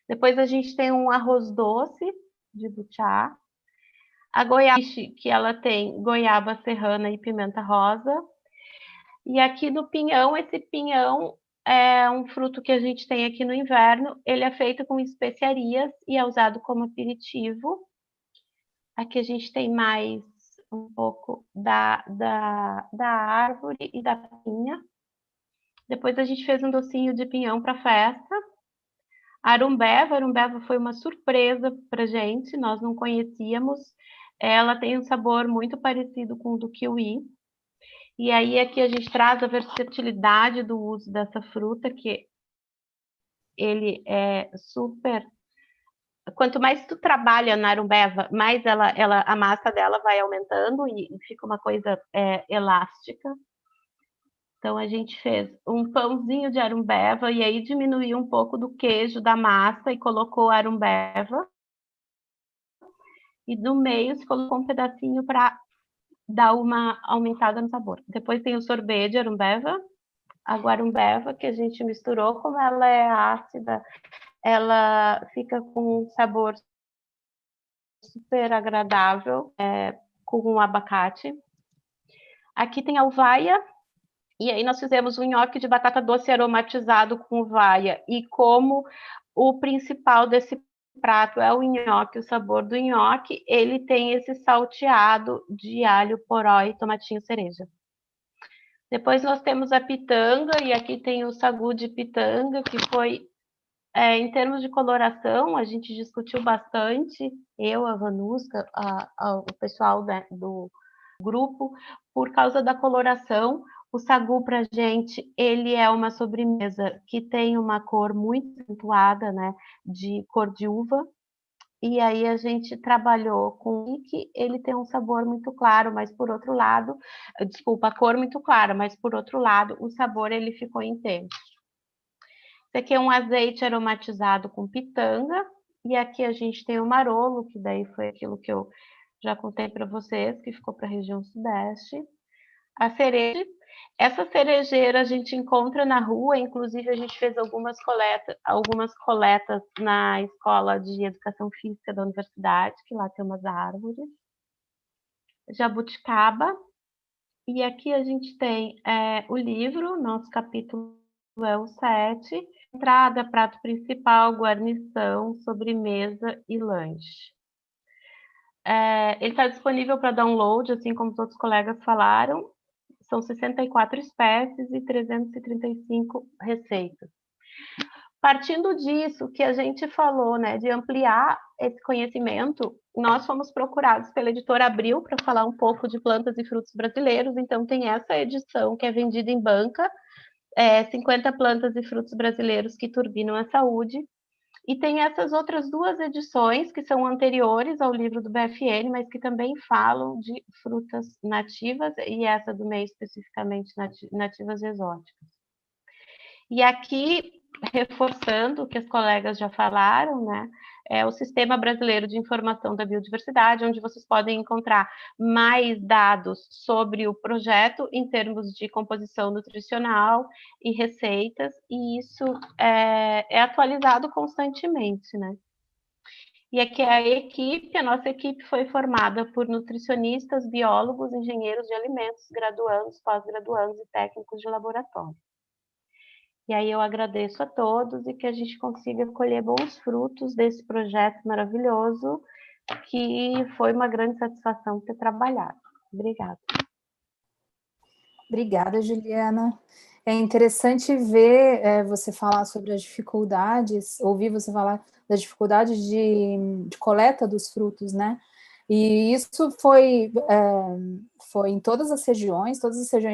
Depois a gente tem um arroz doce de butiá. A goiaba, que ela tem goiaba serrana e pimenta rosa. E aqui no pinhão, esse pinhão é um fruto que a gente tem aqui no inverno. Ele é feito com especiarias e é usado como aperitivo. Aqui a gente tem mais um pouco da árvore e da pinha. Depois a gente fez um docinho de pinhão para festa. Arumbeva foi uma surpresa para gente, nós não conhecíamos. Ela tem um sabor muito parecido com o do kiwi. E aí aqui a gente traz a versatilidade do uso dessa fruta, que ele é super... Quanto mais tu trabalha na arumbeva, mais a massa dela vai aumentando e fica uma coisa elástica. Então a gente fez um pãozinho de arumbeva e aí diminuiu um pouco do queijo da massa e colocou a arumbeva. E no meio se colocou um pedacinho para dar uma aumentada no sabor. Depois tem o sorbet de arumbeva, a guarumbeva, que a gente misturou. Como ela é ácida, ela fica com um sabor super agradável, com um abacate. Aqui tem a uvaia, e aí nós fizemos um nhoque de batata doce aromatizado com uvaia, e como o principal desse prato é o nhoque, o sabor do nhoque, ele tem esse salteado de alho poró e tomatinho cereja. Depois nós temos a pitanga, e aqui tem o sagu de pitanga, que foi, em termos de coloração, a gente discutiu bastante, eu, a Vanuska, o pessoal do grupo, por causa da coloração. O sagu, para a gente, ele é uma sobremesa que tem uma cor muito acentuada, né, de cor de uva, e aí a gente trabalhou com que ele tem um sabor muito claro, mas por outro lado, desculpa, a cor muito clara, mas por outro lado, o sabor ele ficou intenso. Esse aqui é um azeite aromatizado com pitanga, e aqui a gente tem o marolo, que daí foi aquilo que eu já contei para vocês, que ficou para a região sudeste. A cereja, essa cerejeira a gente encontra na rua, inclusive a gente fez algumas coletas na Escola de Educação Física da Universidade, que lá tem umas árvores. Jabuticaba, e aqui a gente tem o livro, nosso capítulo é o 7, entrada, prato principal, guarnição, sobremesa e lanche. Ele está disponível para download, assim como os outros colegas falaram. São 64 espécies e 335 receitas. Partindo disso que a gente falou, né, de ampliar esse conhecimento, nós fomos procurados pela editora Abril para falar um pouco de plantas e frutos brasileiros. Então tem essa edição que é vendida em banca, 50 plantas e frutos brasileiros que turbinam a saúde. E tem essas outras 2 edições que são anteriores ao livro do BFN, mas que também falam de frutas nativas, e essa do MEI especificamente nativas exóticas. E aqui, reforçando o que as colegas já falaram, né, é o Sistema Brasileiro de Informação da Biodiversidade, onde vocês podem encontrar mais dados sobre o projeto em termos de composição nutricional e receitas, e isso é atualizado constantemente, né? E aqui a nossa equipe foi formada por nutricionistas, biólogos, engenheiros de alimentos, graduandos, pós-graduandos e técnicos de laboratório. E aí eu agradeço a todos e que a gente consiga colher bons frutos desse projeto maravilhoso, que foi uma grande satisfação ter trabalhado. Obrigada. Obrigada, Juliana. É interessante ver você falar sobre as dificuldades, ouvir você falar das dificuldades de coleta dos frutos, né? E isso foi em todas as regiões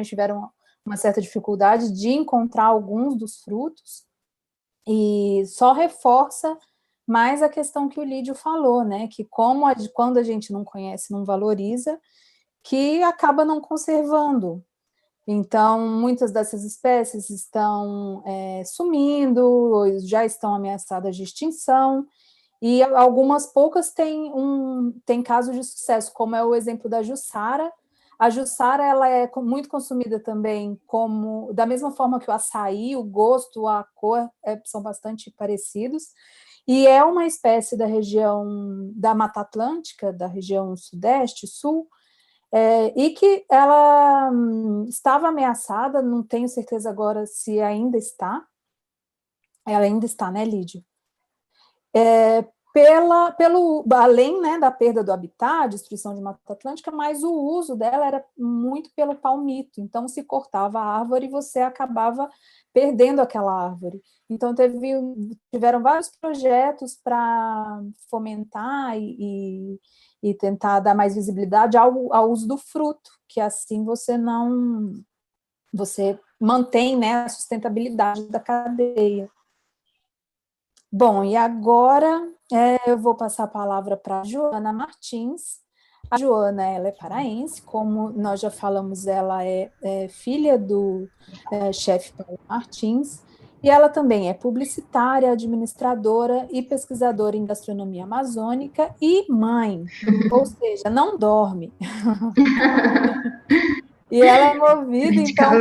tiveram uma certa dificuldade de encontrar alguns dos frutos, e só reforça mais a questão que o Lídio falou, né, que quando a gente não conhece, não valoriza, que acaba não conservando. Então, muitas dessas espécies estão sumindo, já estão ameaçadas de extinção, e algumas poucas têm casos de sucesso, como é o exemplo da Jussara. A Jussara, ela é muito consumida também da mesma forma que o açaí, o gosto, a cor são bastante parecidos, e é uma espécie da região da Mata Atlântica, da região sudeste, sul, e que ela estava ameaçada, não tenho certeza agora se ainda está. Ela ainda está, né, Lídio? Além, né, da perda do habitat, destruição de Mata Atlântica, mas o uso dela era muito pelo palmito, então se cortava a árvore e você acabava perdendo aquela árvore. Então tiveram vários projetos para fomentar e tentar dar mais visibilidade ao uso do fruto, que assim você mantém, né, a sustentabilidade da cadeia. Bom, e agora eu vou passar a palavra para a Joana Martins. A Joana, ela é paraense, como nós já falamos, ela é filha do chefe Paulo Martins, e ela também é publicitária, administradora e pesquisadora em gastronomia amazônica e mãe, ou seja, não dorme. E ela é movida, então...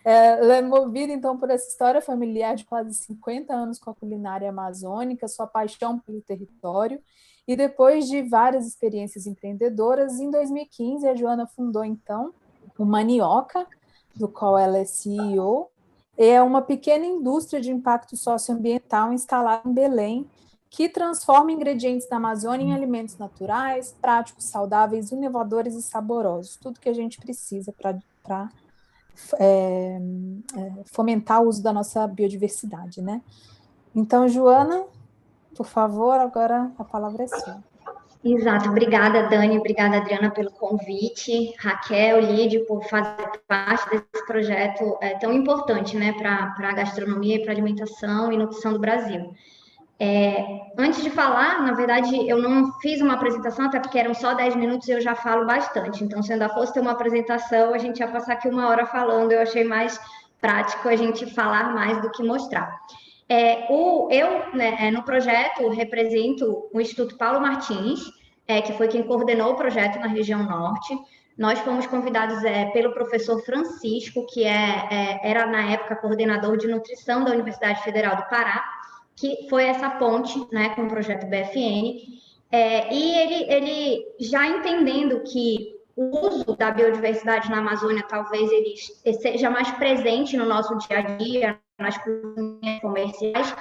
Ela é movida, então, por essa história familiar de quase 50 anos com a culinária amazônica, sua paixão pelo território, e depois de várias experiências empreendedoras, em 2015, a Joana fundou, então, o Manioca, do qual ela é CEO, é uma pequena indústria de impacto socioambiental instalada em Belém, que transforma ingredientes da Amazônia em alimentos naturais, práticos, saudáveis, inovadores e saborosos, tudo que a gente precisa para fomentar o uso da nossa biodiversidade, né? Então, Joana, por favor, agora a palavra é sua. Exato, obrigada, Dani, obrigada, Adriana, pelo convite, Raquel, Lídio, por fazer parte desse projeto tão importante, né, para a gastronomia e para a alimentação e nutrição do Brasil. Antes de falar, na verdade, eu não fiz uma apresentação, até porque eram só 10 minutos e eu já falo bastante. Então, se ainda fosse ter uma apresentação, a gente ia passar aqui 1 hora falando. Eu achei mais prático a gente falar mais do que mostrar. No projeto, represento o Instituto Paulo Martins, que foi quem coordenou o projeto na região norte. Nós fomos convidados pelo professor Francisco, que era, na época, coordenador de nutrição da Universidade Federal do Pará, que foi essa ponte, né, com o projeto BFN, e ele já entendendo que o uso da biodiversidade na Amazônia talvez ele seja mais presente no nosso dia a dia, nas cozinhas comerciais,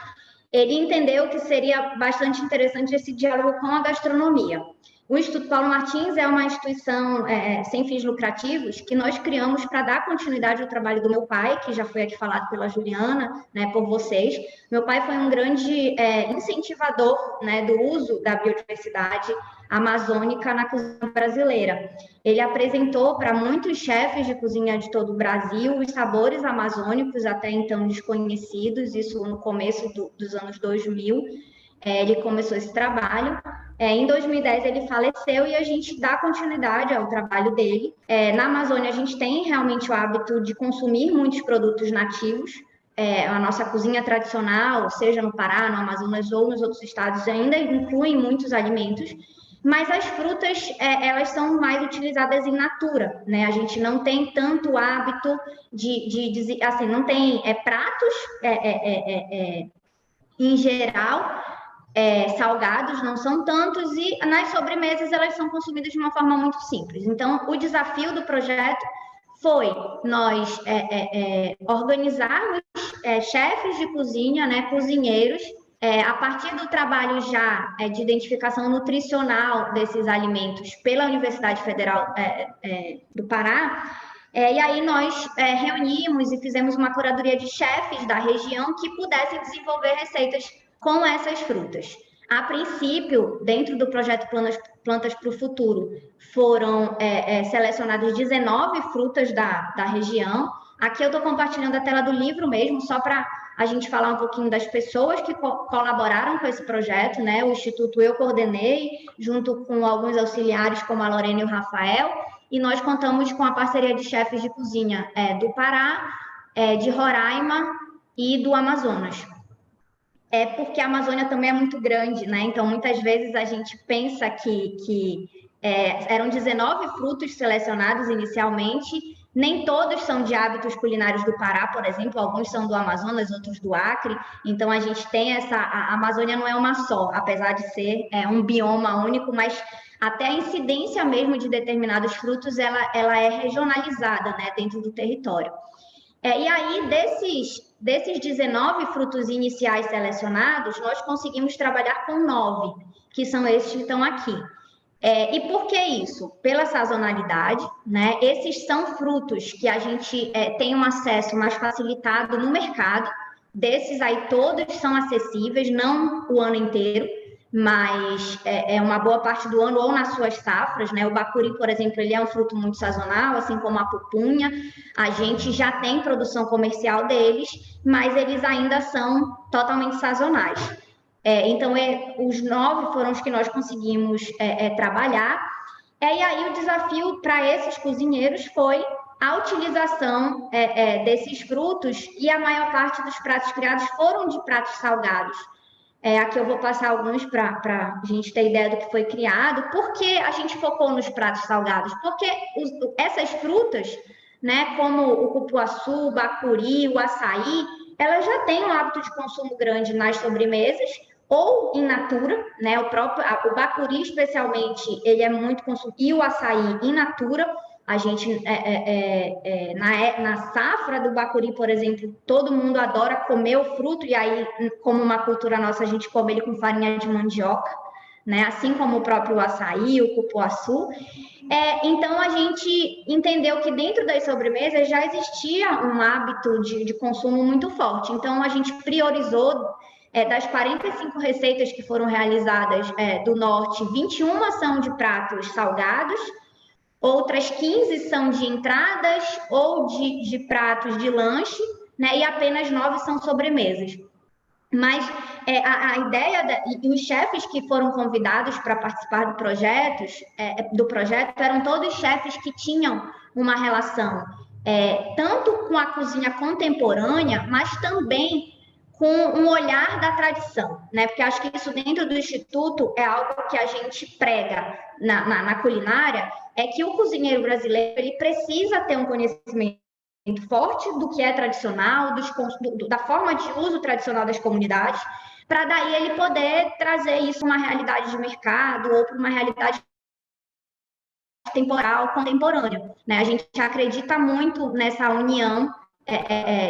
ele entendeu que seria bastante interessante esse diálogo com a gastronomia. O Instituto Paulo Martins é uma instituição sem fins lucrativos que nós criamos para dar continuidade ao trabalho do meu pai, que já foi aqui falado pela Juliana, né, por vocês. Meu pai foi um grande incentivador, né, do uso da biodiversidade amazônica na cozinha brasileira. Ele apresentou para muitos chefes de cozinha de todo o Brasil os sabores amazônicos, até então desconhecidos, isso no começo dos anos 2000. Ele começou esse trabalho. Em 2010 ele faleceu e a gente dá continuidade ao trabalho dele. Na Amazônia a gente tem realmente o hábito de consumir muitos produtos nativos. A nossa cozinha tradicional, seja no Pará, no Amazonas ou nos outros estados, ainda incluem muitos alimentos. Mas as frutas, elas são mais utilizadas in natura, né? A gente não tem tanto hábito assim, não tem pratos em geral, salgados não são tantos, e nas sobremesas elas são consumidas de uma forma muito simples. Então, o desafio do projeto foi nós organizarmos chefes de cozinha, né, cozinheiros, a partir do trabalho já de identificação nutricional desses alimentos pela Universidade Federal do Pará. E aí nós reunimos e fizemos uma curadoria de chefes da região que pudessem desenvolver receitas com essas frutas. A princípio, dentro do projeto Plantas para o Futuro, foram selecionadas 19 frutas da região. Aqui eu estou compartilhando a tela do livro mesmo, só para a gente falar um pouquinho das pessoas que colaboraram com esse projeto, né? O Instituto eu coordenei, junto com alguns auxiliares, como a Lorena e o Rafael, e nós contamos com a parceria de chefes de cozinha do Pará, de Roraima e do Amazonas. Porque a Amazônia também é muito grande, né? Então, muitas vezes a gente pensa que eram 19 frutos selecionados inicialmente, nem todos são de hábitos culinários do Pará, por exemplo, alguns são do Amazonas, outros do Acre. Então, a gente tem a Amazônia não é uma só, apesar de ser um bioma único, mas até a incidência mesmo de determinados frutos, ela é regionalizada, né, dentro do território. E aí, desses 19 frutos iniciais selecionados, nós conseguimos trabalhar com 9, que são esses que estão aqui. E por que isso? Pela sazonalidade, né? Esses são frutos que a gente tem um acesso mais facilitado no mercado. Desses aí, todos são acessíveis, não o ano inteiro, mas uma boa parte do ano ou nas suas safras, né? O bacuri, por exemplo, ele é um fruto muito sazonal, assim como a pupunha. A gente já tem produção comercial deles, mas eles ainda são totalmente sazonais. Então, os 9 foram os que nós conseguimos trabalhar. E aí, o desafio para esses cozinheiros foi a utilização desses frutos, e a maior parte dos pratos criados foram de pratos salgados. Aqui eu vou passar alguns para a gente ter ideia do que foi criado. Por que a gente focou nos pratos salgados? Porque essas frutas, né, como o cupuaçu, o bacuri, o açaí, elas já têm um hábito de consumo grande nas sobremesas ou in natura, né? O bacuri, especialmente, ele é muito consumido, e o açaí in natura. A gente, na safra do bacuri, por exemplo, todo mundo adora comer o fruto, e aí, como uma cultura nossa, a gente come ele com farinha de mandioca, né? Assim como o próprio açaí, o cupuaçu. Então, a gente entendeu que dentro das sobremesas já existia um hábito de consumo muito forte. Então, a gente priorizou, das 45 receitas que foram realizadas do Norte, 21 são de pratos salgados, outras 15 são de entradas ou de pratos de lanche, né? E apenas 9 são sobremesas. Mas a ideia, e os chefes que foram convidados para participar do projeto eram todos chefes que tinham uma relação tanto com a cozinha contemporânea, mas também com um olhar da tradição, né? Porque acho que isso dentro do Instituto é algo que a gente prega na culinária, é que o cozinheiro brasileiro ele precisa ter um conhecimento forte do que é tradicional, da forma de uso tradicional das comunidades, para daí ele poder trazer isso para uma realidade de mercado ou para uma realidade temporal, contemporânea, né? A gente acredita muito nessa união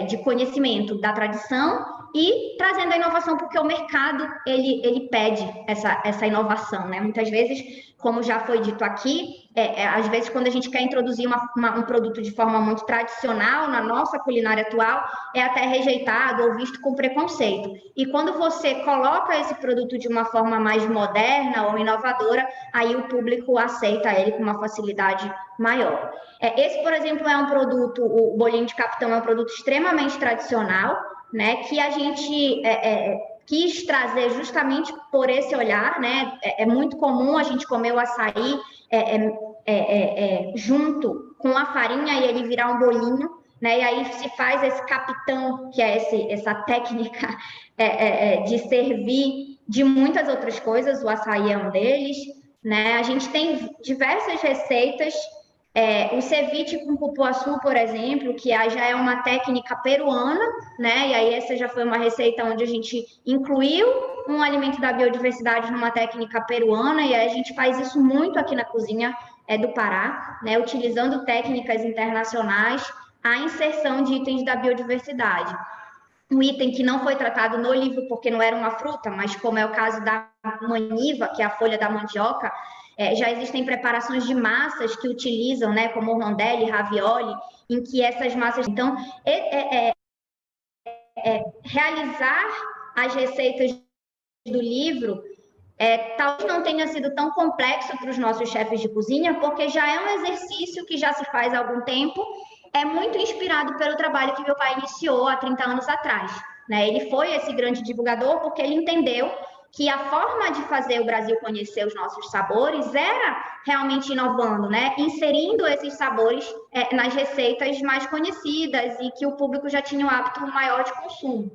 de conhecimento da tradição e trazendo a inovação, porque o mercado, ele pede essa inovação, né? Muitas vezes, como já foi dito aqui, às vezes quando a gente quer introduzir um produto de forma muito tradicional na nossa culinária atual, é até rejeitado ou visto com preconceito. E quando você coloca esse produto de uma forma mais moderna ou inovadora, aí o público aceita ele com uma facilidade maior. Esse, por exemplo, é um produto, o bolinho de capitão é um produto extremamente tradicional, né, que a gente quis trazer justamente por esse olhar, né? É muito comum a gente comer o açaí junto com a farinha e ele virar um bolinho, né? E aí se faz esse capitão, que é essa técnica de servir de muitas outras coisas, o açaí é um deles, né? A gente tem diversas receitas. O ceviche com cupuaçu, por exemplo, que já é uma técnica peruana, né? E aí essa já foi uma receita onde a gente incluiu um alimento da biodiversidade numa técnica peruana, e aí a gente faz isso muito aqui na cozinha do Pará, né? Utilizando técnicas internacionais, a inserção de itens da biodiversidade. Um item que não foi tratado no livro porque não era uma fruta, mas como é o caso da maniva, que é a folha da mandioca, já existem preparações de massas que utilizam, né, como rondelli, ravioli, em que essas massas... Então, realizar as receitas do livro talvez não tenha sido tão complexo para os nossos chefes de cozinha, porque já é um exercício que já se faz há algum tempo, é muito inspirado pelo trabalho que meu pai iniciou há 30 anos atrás, né? Ele foi esse grande divulgador porque ele entendeu que a forma de fazer o Brasil conhecer os nossos sabores era realmente inovando, né? Inserindo esses sabores nas receitas mais conhecidas e que o público já tinha um hábito maior de consumo.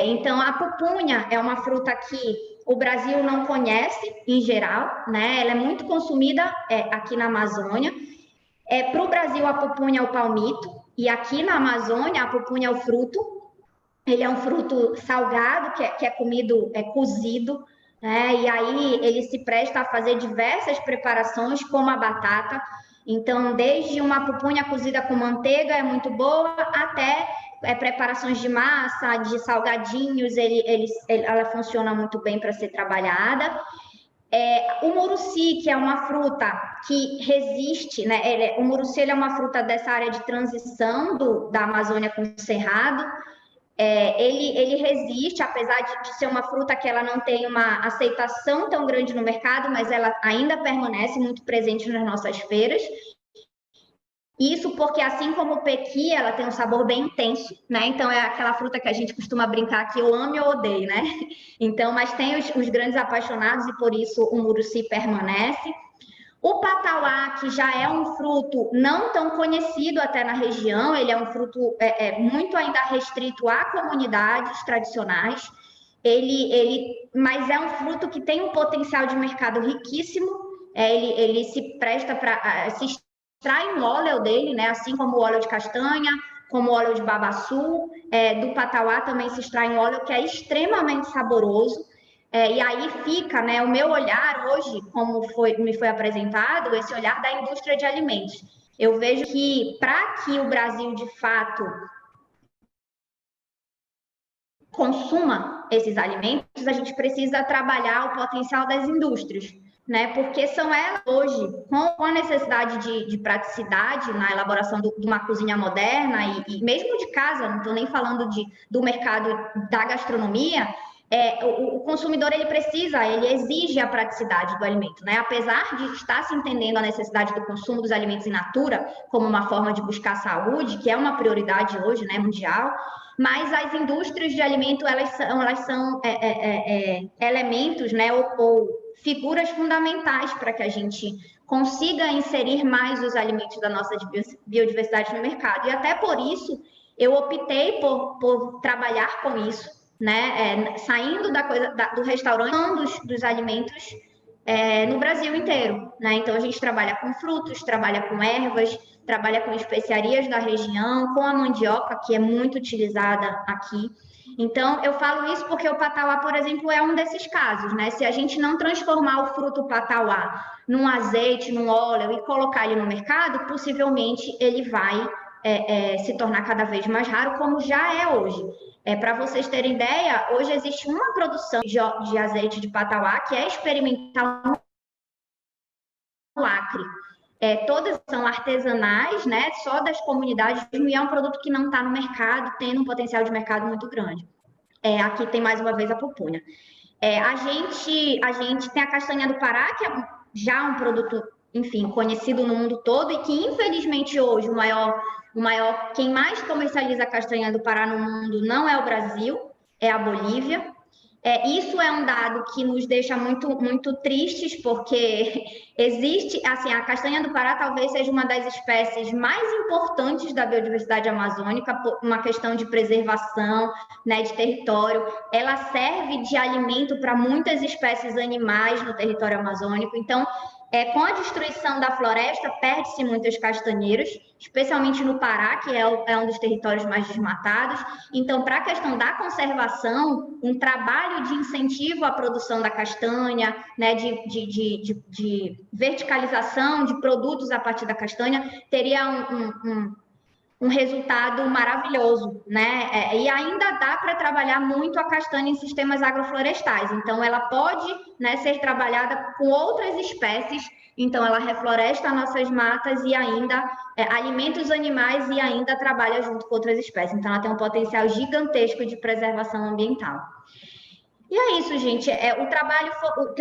Então, a pupunha é uma fruta que o Brasil não conhece, em geral, né? Ela é muito consumida aqui na Amazônia. Para o Brasil, a pupunha é o palmito, e aqui na Amazônia, a pupunha é o fruto. Ele é um fruto salgado, que é comido cozido, né? E aí ele se presta a fazer diversas preparações, como a batata. Então, desde uma pupunha cozida com manteiga, é muito boa, até preparações de massa, de salgadinhos, ela funciona muito bem para ser trabalhada. O muruci, que é uma fruta que resiste, né? O muruci é uma fruta dessa área de transição da Amazônia com o Cerrado. Ele resiste, apesar de ser uma fruta que ela não tem uma aceitação tão grande no mercado, mas ela ainda permanece muito presente nas nossas feiras. Isso porque, assim como o pequi, ela tem um sabor bem intenso, né? Então, é aquela fruta que a gente costuma brincar que eu amo e eu odeio, né? Então, mas tem os grandes apaixonados e, por isso, o muruci permanece. O patauá, que já é um fruto não tão conhecido até na região, ele é um fruto muito ainda restrito a comunidades tradicionais, mas é um fruto que tem um potencial de mercado riquíssimo, ele se presta para... se extrai um óleo dele, né, assim como o óleo de castanha, como o óleo de babaçu, do patauá também se extrai um óleo que é extremamente saboroso. E aí fica, né, o meu olhar hoje, como me foi apresentado, esse olhar da indústria de alimentos. Eu vejo que, para que o Brasil, de fato, consuma esses alimentos, a gente precisa trabalhar o potencial das indústrias, né? Porque são elas hoje, com a necessidade de praticidade na elaboração de uma cozinha moderna e mesmo de casa, não estou nem falando do mercado da gastronomia, o consumidor ele exige a praticidade do alimento, né? Apesar de estar se entendendo a necessidade do consumo dos alimentos in natura como uma forma de buscar saúde, que é uma prioridade hoje, né, mundial, mas as indústrias de alimento elas são elementos, né, ou figuras fundamentais para que a gente consiga inserir mais os alimentos da nossa biodiversidade no mercado. E até por isso eu optei por trabalhar com isso, né? Saindo do restaurante dos alimentos no Brasil inteiro, né? Então a gente trabalha com frutos, trabalha com ervas, trabalha com especiarias da região, com a mandioca, que é muito utilizada aqui. Então, eu falo isso porque o patauá, por exemplo, é um desses casos, né? Se a gente não transformar o fruto patauá num azeite, num óleo e colocar ele no mercado, possivelmente ele vai se tornar cada vez mais raro, como já é hoje. Para vocês terem ideia, hoje existe uma produção de azeite de patauá que é experimental no Acre. Todas são artesanais, né, só das comunidades, e é um produto que não está no mercado, tendo um potencial de mercado muito grande. Aqui tem mais uma vez a pupunha. A gente tem a castanha do Pará, que é já um produto, enfim, conhecido no mundo todo e que, infelizmente, hoje quem mais comercializa a castanha do Pará no mundo não é o Brasil, é a Bolívia. Isso é um dado que nos deixa muito, muito tristes, porque existe, assim, a castanha do Pará talvez seja uma das espécies mais importantes da biodiversidade amazônica, por uma questão de preservação, né, de território. Ela serve de alimento para muitas espécies animais no território amazônico. Então, com a destruição da floresta, perde-se muitos castanheiros, especialmente no Pará, que é um dos territórios mais desmatados. Então, para a questão da conservação, um trabalho de incentivo à produção da castanha, né, de verticalização de produtos a partir da castanha, teria um resultado maravilhoso, né? E ainda dá para trabalhar muito a castanha em sistemas agroflorestais. Então, ela pode, né, ser trabalhada com outras espécies. Então, ela refloresta nossas matas e ainda alimenta os animais e ainda trabalha junto com outras espécies. Então, ela tem um potencial gigantesco de preservação ambiental. E é isso, gente. O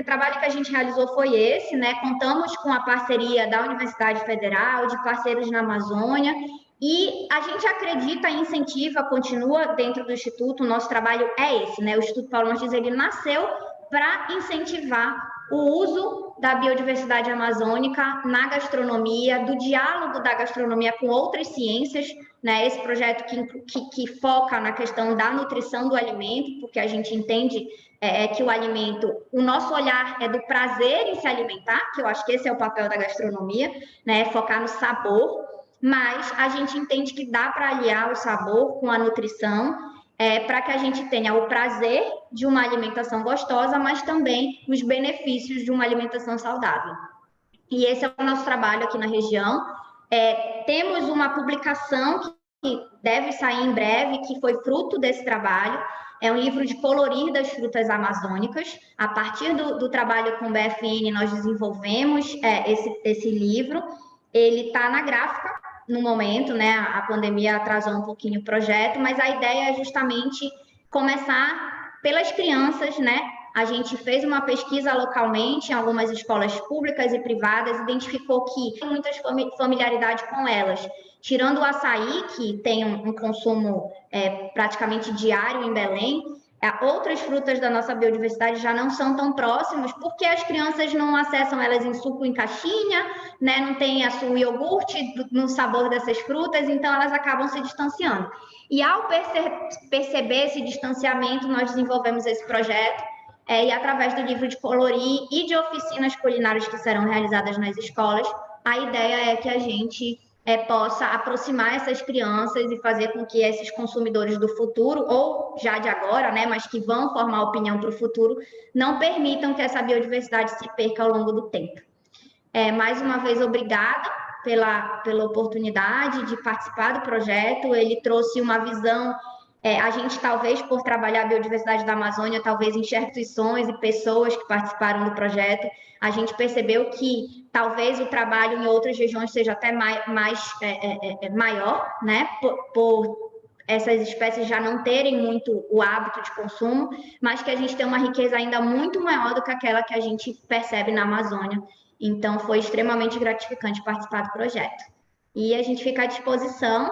trabalho que a gente realizou foi esse, né? Contamos com a parceria da Universidade Federal, de parceiros na Amazônia, e a gente acredita, incentiva, continua dentro do Instituto. O nosso trabalho é esse, né? O Instituto Paulo Martins, ele nasceu para incentivar o uso da biodiversidade amazônica na gastronomia, do diálogo da gastronomia com outras ciências, né? Esse projeto que foca na questão da nutrição do alimento, porque a gente entende que o alimento, o nosso olhar é do prazer em se alimentar, que eu acho que esse é o papel da gastronomia, né? Focar no sabor, mas a gente entende que dá para aliar o sabor com a nutrição, para que a gente tenha o prazer de uma alimentação gostosa, mas também os benefícios de uma alimentação saudável. E esse é o nosso trabalho aqui na região. Temos uma publicação que deve sair em breve, que foi fruto desse trabalho. É um livro de colorir das frutas amazônicas. A partir do trabalho com o BFN, nós desenvolvemos esse livro. Ele está na gráfica no momento, né? A pandemia atrasou um pouquinho o projeto, mas a ideia é justamente começar pelas crianças, né? A gente fez uma pesquisa localmente em algumas escolas públicas e privadas, identificou que tem muita familiaridade com elas. Tirando o açaí, que tem um consumo praticamente diário em Belém, outras frutas da nossa biodiversidade já não são tão próximas, porque as crianças não acessam elas em suco em caixinha, né? Não tem o iogurte no sabor dessas frutas, então elas acabam se distanciando. E ao perceber esse distanciamento, nós desenvolvemos esse projeto, e através do livro de colorir e de oficinas culinárias que serão realizadas nas escolas, a ideia é que a gente possa aproximar essas crianças e fazer com que esses consumidores do futuro, ou já de agora, né, mas que vão formar opinião para o futuro, não permitam que essa biodiversidade se perca ao longo do tempo. Mais uma vez, obrigada pela oportunidade de participar do projeto. Ele trouxe uma visão, a gente talvez, por trabalhar a biodiversidade da Amazônia, talvez enxergue instituições e pessoas que participaram do projeto, a gente percebeu que talvez o trabalho em outras regiões seja até maior, né, por essas espécies já não terem muito o hábito de consumo, mas que a gente tem uma riqueza ainda muito maior do que aquela que a gente percebe na Amazônia. Então, foi extremamente gratificante participar do projeto. E a gente fica à disposição.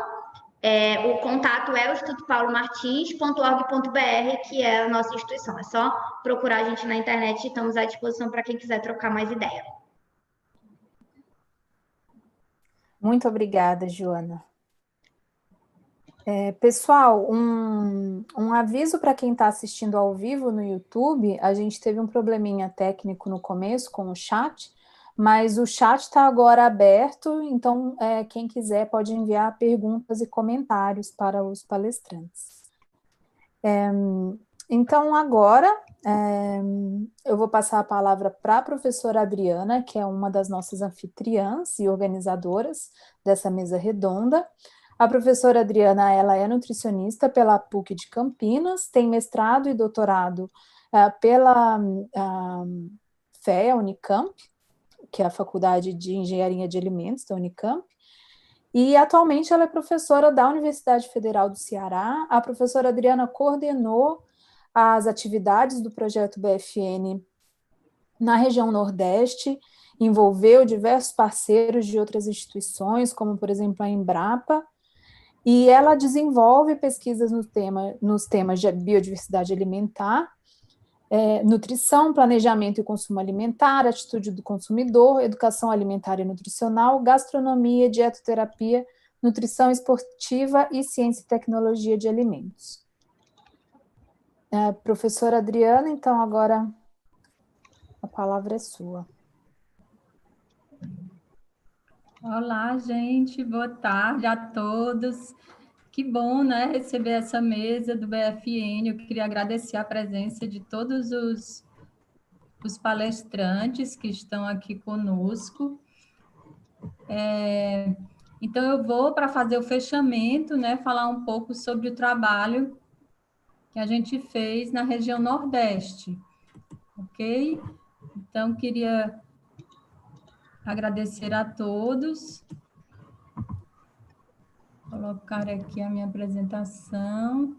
O contato é o institutopaulomartins.org.br, que é a nossa instituição. É só procurar a gente na internet e estamos à disposição para quem quiser trocar mais ideia. Muito obrigada, Joana. Pessoal, um aviso para quem está assistindo ao vivo no YouTube. A gente teve um probleminha técnico no começo com o chat, mas o chat está agora aberto, então quem quiser pode enviar perguntas e comentários para os palestrantes. Então, agora eu vou passar a palavra para a professora Adriana, que é uma das nossas anfitriãs e organizadoras dessa mesa redonda. A professora Adriana, ela é nutricionista pela PUC de Campinas, tem mestrado e doutorado pela FEA Unicamp, que é a Faculdade de Engenharia de Alimentos da Unicamp, e atualmente ela é professora da Universidade Federal do Ceará. A professora Adriana coordenou as atividades do projeto BFN na região Nordeste, envolveu diversos parceiros de outras instituições, como, por exemplo, a Embrapa, e ela desenvolve pesquisas nos temas de biodiversidade alimentar, nutrição, planejamento e consumo alimentar, atitude do consumidor, educação alimentar e nutricional, gastronomia, dietoterapia, nutrição esportiva e ciência e tecnologia de alimentos. Professora Adriana, então agora a palavra é sua. Olá, gente, boa tarde a todos. Que bom, né, receber essa mesa do BFN. Eu queria agradecer a presença de todos os palestrantes que estão aqui conosco. Então, eu vou, para fazer o fechamento, né, falar um pouco sobre o trabalho que a gente fez na região Nordeste, ok? Então, queria agradecer a todos. Colocar aqui a minha apresentação.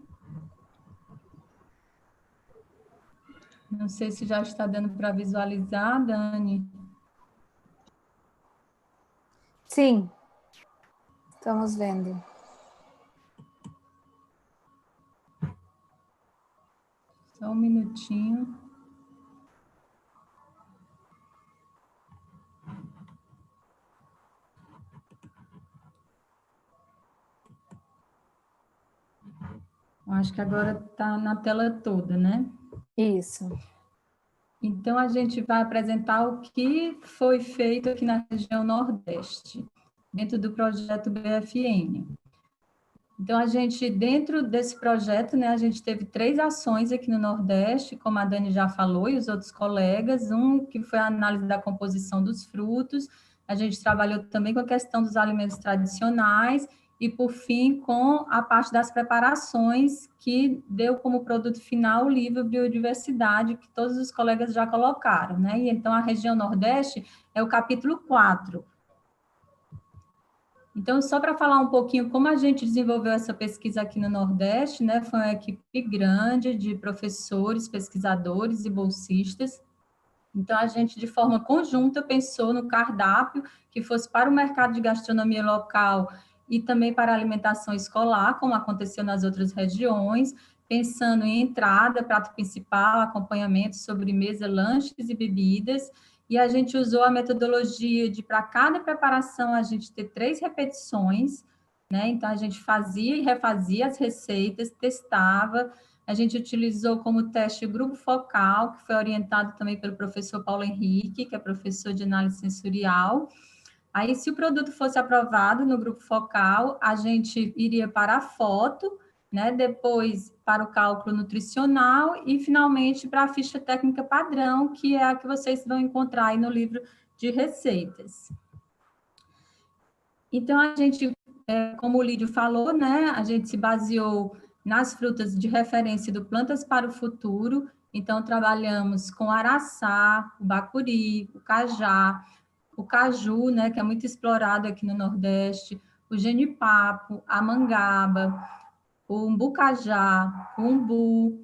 Não sei se já está dando para visualizar, Dani. Sim, estamos vendo. Só um minutinho. Acho que agora está na tela toda, né? Isso. Então, a gente vai apresentar o que foi feito aqui na região Nordeste, dentro do projeto BFN. Então, a gente, dentro desse projeto, né, a gente teve 3 ações aqui no Nordeste, como a Dani já falou, e os outros colegas. Um que foi a análise da composição dos frutos. A gente trabalhou também com a questão dos alimentos tradicionais e, por fim, com a parte das preparações, que deu como produto final o livro Biodiversidade, que todos os colegas já colocaram, né? E então, a região Nordeste é o capítulo 4. Então, só para falar um pouquinho como a gente desenvolveu essa pesquisa aqui no Nordeste, né? Foi uma equipe grande de professores, pesquisadores e bolsistas. Então, a gente, de forma conjunta, pensou no cardápio que fosse para o mercado de gastronomia local e também para a alimentação escolar, como aconteceu nas outras regiões, pensando em entrada, prato principal, acompanhamento, sobremesa, lanches e bebidas. E a gente usou a metodologia de, para cada preparação, a gente ter 3 repetições, né? Então, a gente fazia e refazia as receitas, testava. A gente utilizou como teste o grupo focal, que foi orientado também pelo professor Paulo Henrique, que é professor de análise sensorial. Aí, se o produto fosse aprovado no grupo focal, a gente iria para a foto, né? Depois para o cálculo nutricional e, finalmente, para a ficha técnica padrão, que é a que vocês vão encontrar aí no livro de receitas. Então, a gente, como o Lídio falou, né? A gente se baseou nas frutas de referência do Plantas para o Futuro. Então, trabalhamos com araçá, o bacuri, o cajá, o caju, né, que é muito explorado aqui no Nordeste, o genipapo, a mangaba, o umbucajá, o umbu,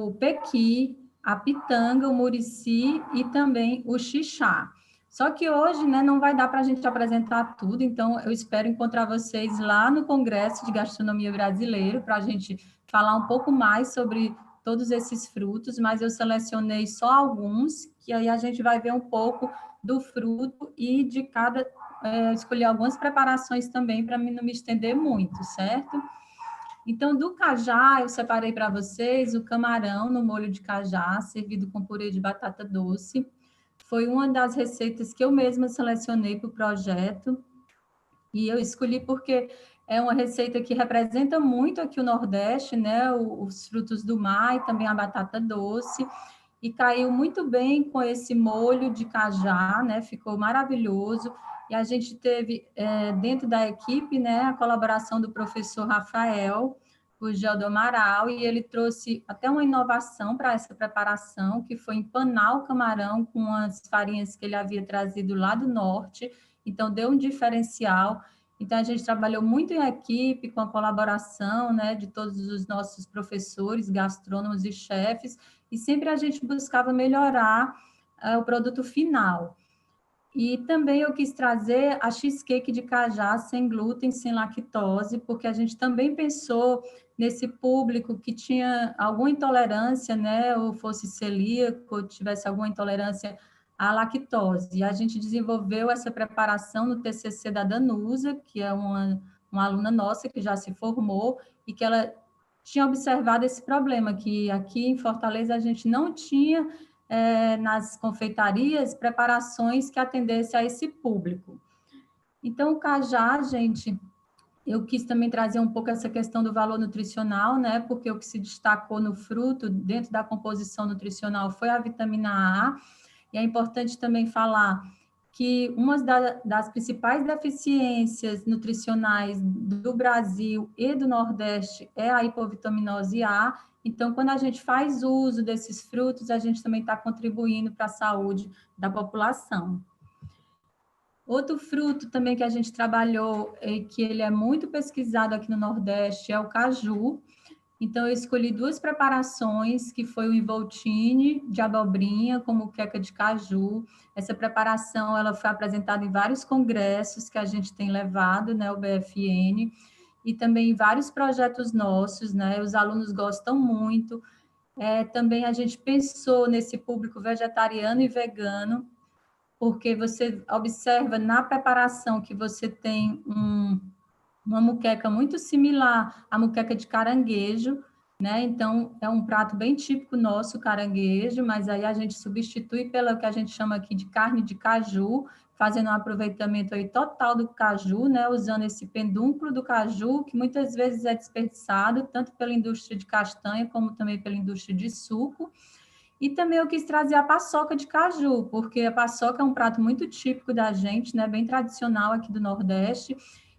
o pequi, a pitanga, o murici e também o xixá. Só que hoje, né, não vai dar para a gente apresentar tudo, então eu espero encontrar vocês lá no Congresso de Gastronomia Brasileiro para a gente falar um pouco mais sobre todos esses frutos, mas eu selecionei só alguns, que aí a gente vai ver um pouco do fruto e de cada, escolher algumas preparações também para não me estender muito, certo? Então, do cajá, eu separei para vocês o camarão no molho de cajá, servido com purê de batata doce. Foi uma das receitas que eu mesma selecionei para o projeto. E eu escolhi porque é uma receita que representa muito aqui o Nordeste, né? Os frutos do mar e também a batata doce. E caiu muito bem com esse molho de cajá, né? Ficou maravilhoso. E a gente teve, dentro da equipe, né, a colaboração do professor Rafael, o Gel do Amaral, e ele trouxe até uma inovação para essa preparação, que foi empanar o camarão com as farinhas que ele havia trazido lá do norte, então deu um diferencial. Então, a gente trabalhou muito em equipe, com a colaboração, né, de todos os nossos professores, gastrônomos e chefes, e sempre a gente buscava melhorar o produto final. E também eu quis trazer a cheesecake de cajá sem glúten, sem lactose, porque a gente também pensou nesse público que tinha alguma intolerância, né, ou fosse celíaco, ou tivesse alguma intolerância à lactose. E a gente desenvolveu essa preparação no TCC da Danusa, que é uma aluna nossa que já se formou, e que ela tinha observado esse problema, que aqui em Fortaleza a gente não tinha nas confeitarias, preparações que atendessem a esse público. Então, o cajá, gente, eu quis também trazer um pouco essa questão do valor nutricional, né? Porque o que se destacou no fruto, dentro da composição nutricional, foi a vitamina A. E é importante também falar que uma das principais deficiências nutricionais do Brasil e do Nordeste é a hipovitaminose A. Então, quando a gente faz uso desses frutos, a gente também está contribuindo para a saúde da população. Outro fruto também que a gente trabalhou, que ele é muito pesquisado aqui no Nordeste, é o caju. Então, eu escolhi duas preparações, que foi o involtine de abobrinha com muqueca de caju. Essa preparação ela foi apresentada em vários congressos que a gente tem levado, né, o BFN, e também em vários projetos nossos, né, os alunos gostam muito. Também a gente pensou nesse público vegetariano e vegano, porque você observa na preparação que você tem uma muqueca muito similar à muqueca de caranguejo, né? Então, é um prato bem típico nosso, caranguejo, mas aí a gente substitui pela que a gente chama aqui de carne de caju, fazendo um aproveitamento aí total do caju, né? Usando esse pedúnculo do caju, que muitas vezes é desperdiçado, tanto pela indústria de castanha, como também pela indústria de suco. E também eu quis trazer a paçoca de caju, porque a paçoca é um prato muito típico da gente, né? Bem tradicional aqui do Nordeste.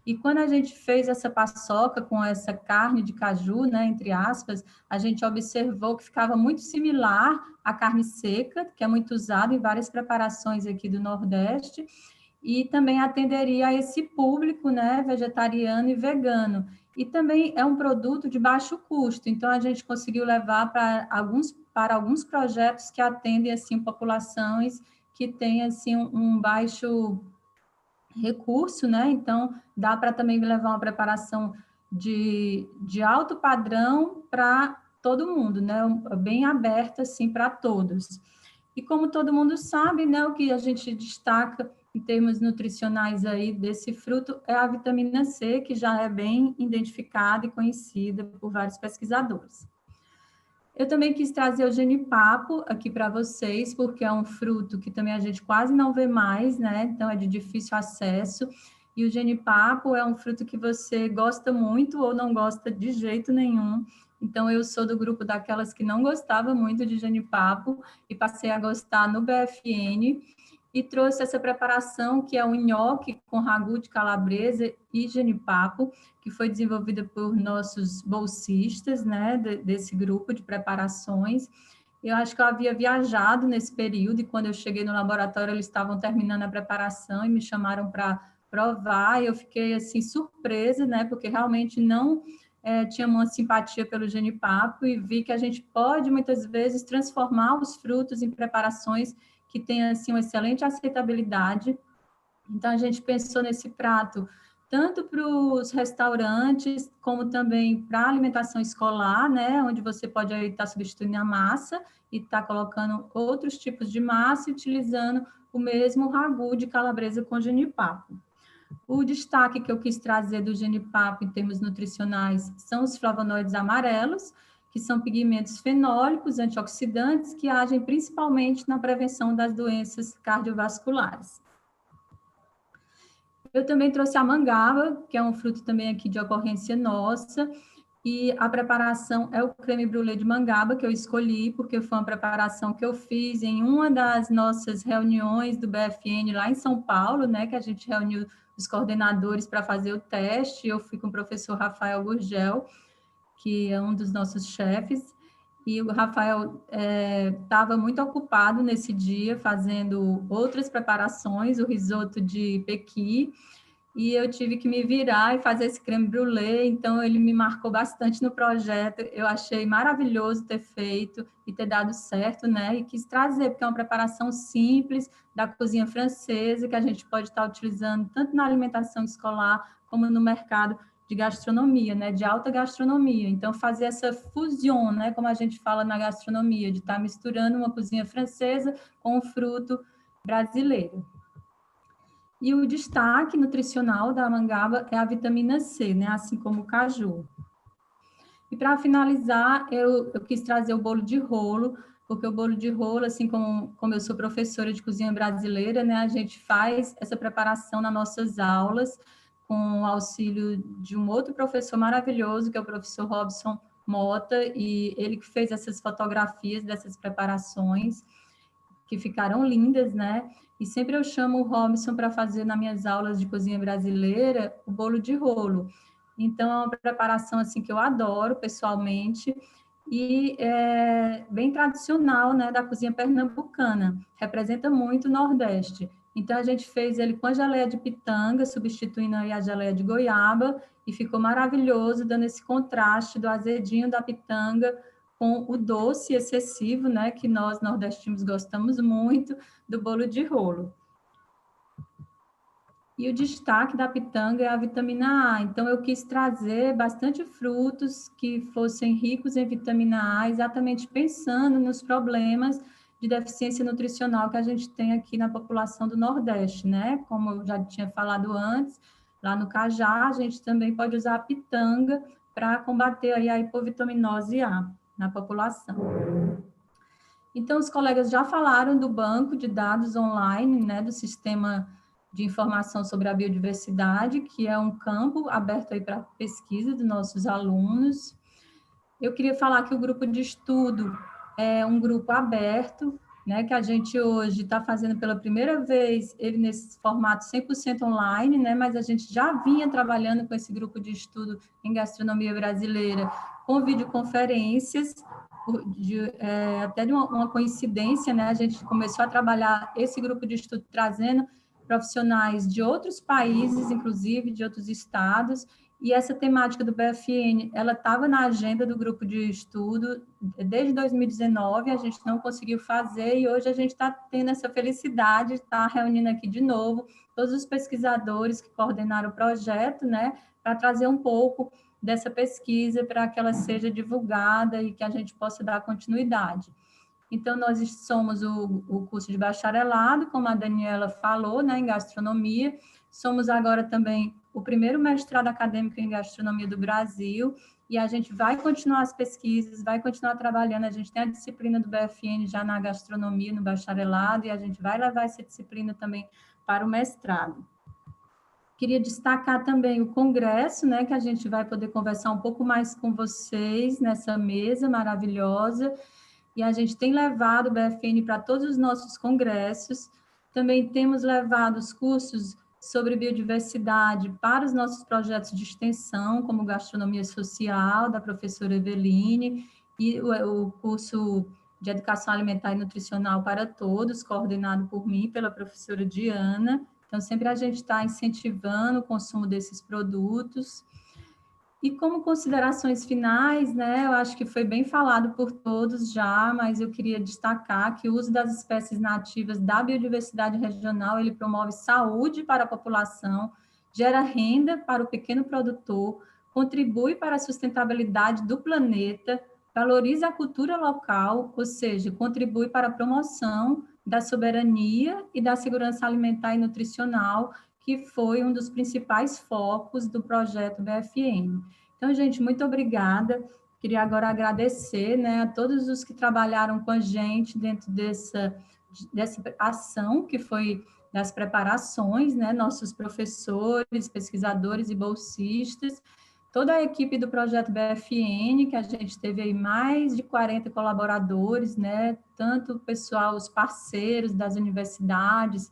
E quando a gente fez essa paçoca com essa carne de caju, né, entre aspas, a gente observou que ficava muito similar à carne seca, que é muito usada em várias preparações aqui do Nordeste, e também atenderia a esse público, né, vegetariano e vegano. E também é um produto de baixo custo, então a gente conseguiu levar para alguns projetos que atendem assim populações que têm assim um baixo recurso, né? Então, dá para também levar uma preparação de alto padrão para todo mundo, né? Bem aberta, assim, para todos. E como todo mundo sabe, né, o que a gente destaca em termos nutricionais aí desse fruto é a vitamina C, que já é bem identificada e conhecida por vários pesquisadores. Eu também quis trazer o genipapo aqui para vocês, porque é um fruto que também a gente quase não vê mais, né? Então, é de difícil acesso. E o genipapo é um fruto que você gosta muito ou não gosta de jeito nenhum. Então, eu sou do grupo daquelas que não gostava muito de genipapo e passei a gostar no BFN. E trouxe essa preparação, que é um nhoque com ragu de calabresa e genipapo, que foi desenvolvida por nossos bolsistas, né, desse grupo de preparações. Eu acho que eu havia viajado nesse período, e quando eu cheguei no laboratório, eles estavam terminando a preparação e me chamaram para provar, e eu fiquei, assim, surpresa, né, porque realmente não tinha uma simpatia pelo genipapo, e vi que a gente pode, muitas vezes, transformar os frutos em preparações que tenham, assim, uma excelente aceitabilidade. Então, a gente pensou nesse prato tanto para os restaurantes, como também para a alimentação escolar, né, onde você pode estar substituindo a massa e estar colocando outros tipos de massa e utilizando o mesmo ragu de calabresa com genipapo. O destaque que eu quis trazer do genipapo em termos nutricionais são os flavonoides amarelos, que são pigmentos fenólicos antioxidantes que agem principalmente na prevenção das doenças cardiovasculares. Eu também trouxe a mangaba, que é um fruto também aqui de ocorrência nossa, E a preparação é o creme brulee de mangaba, que eu escolhi, porque foi uma preparação que eu fiz em uma das nossas reuniões do BFN lá em São Paulo, né, que a gente reuniu os coordenadores para fazer o teste. Eu fui com o professor Rafael Gurgel, que é um dos nossos chefes, e o Rafael estava muito ocupado nesse dia, fazendo outras preparações, o risoto de pequi, e eu tive que me virar e fazer esse creme brulee, então ele me marcou bastante no projeto. Eu achei maravilhoso ter feito e ter dado certo, né? E quis trazer, porque é uma preparação simples da cozinha francesa, que a gente pode estar utilizando tanto na alimentação escolar como no mercado de gastronomia, né? De alta gastronomia. Então, fazer essa fusão, né? Como a gente fala na gastronomia, de estar misturando uma cozinha francesa com um fruto brasileiro. E o destaque nutricional da mangaba é a vitamina C, né? Assim como o caju. E para finalizar, eu quis trazer o bolo de rolo, porque o bolo de rolo, assim como eu sou professora de cozinha brasileira, né? A gente faz essa preparação nas nossas aulas, com o auxílio de um outro professor maravilhoso, que é o professor Robson Mota, e ele que fez essas fotografias dessas preparações, que ficaram lindas, né? E sempre eu chamo o Robson para fazer nas minhas aulas de cozinha brasileira o bolo de rolo. Então, é uma preparação assim que eu adoro pessoalmente e é bem tradicional, né, da cozinha pernambucana. Representa muito o Nordeste. Então, a gente fez ele com a geleia de pitanga, substituindo aí a geleia de goiaba, e ficou maravilhoso, dando esse contraste do azedinho da pitanga com o doce excessivo, né, que nós nordestinos gostamos muito, do bolo de rolo. E o destaque da pitanga é a vitamina A. Então, eu quis trazer bastante frutos que fossem ricos em vitamina A, exatamente pensando nos problemas de deficiência nutricional que a gente tem aqui na população do Nordeste, né? Como eu já tinha falado antes, lá no Cajá, a gente também pode usar a pitanga para combater aí a hipovitaminose A na população. Então, os colegas já falaram do banco de dados online, né, do sistema de informação sobre a biodiversidade, que é um campo aberto aí para pesquisa dos nossos alunos. Eu queria falar que o grupo de estudo é um grupo aberto, né, que a gente hoje está fazendo pela primeira vez ele nesse formato 100% online, né, mas a gente já vinha trabalhando com esse grupo de estudo em gastronomia brasileira com videoconferências, até de uma coincidência, né, a gente começou a trabalhar esse grupo de estudo trazendo profissionais de outros países, inclusive de outros estados, e essa temática do BFN, ela estava na agenda do grupo de estudo desde 2019, a gente não conseguiu fazer, e hoje a gente está tendo essa felicidade de estar reunindo aqui de novo todos os pesquisadores que coordenaram o projeto, né, para trazer um pouco dessa pesquisa para que ela seja divulgada e que a gente possa dar continuidade. Então, nós somos o curso de bacharelado, como a Daniela falou, né, em gastronomia. Somos agora também o primeiro mestrado acadêmico em gastronomia do Brasil, e a gente vai continuar as pesquisas, vai continuar trabalhando. A gente tem a disciplina do BFN já na gastronomia, no bacharelado, e a gente vai levar essa disciplina também para o mestrado. Queria destacar também o congresso, né, que a gente vai poder conversar um pouco mais com vocês nessa mesa maravilhosa, e a gente tem levado o BFN para todos os nossos congressos. Também temos levado os cursos sobre biodiversidade para os nossos projetos de extensão, como Gastronomia Social, da professora Eveline, e o curso de Educação Alimentar e Nutricional para Todos, coordenado por mim, pela professora Diana. Então, sempre a gente está incentivando o consumo desses produtos. E como considerações finais, né, eu acho que foi bem falado por todos já, mas eu queria destacar que o uso das espécies nativas da biodiversidade regional, ele promove saúde para a população, gera renda para o pequeno produtor, contribui para a sustentabilidade do planeta, valoriza a cultura local, ou seja, contribui para a promoção da soberania e da segurança alimentar e nutricional, que foi um dos principais focos do projeto BFN. Então, gente, muito obrigada. Queria agora agradecer, né, a todos os que trabalharam com a gente dentro dessa ação, que foi das preparações, né, nossos professores, pesquisadores e bolsistas, toda a equipe do projeto BFN, que a gente teve aí mais de 40 colaboradores, né? Tanto o pessoal, os parceiros das universidades,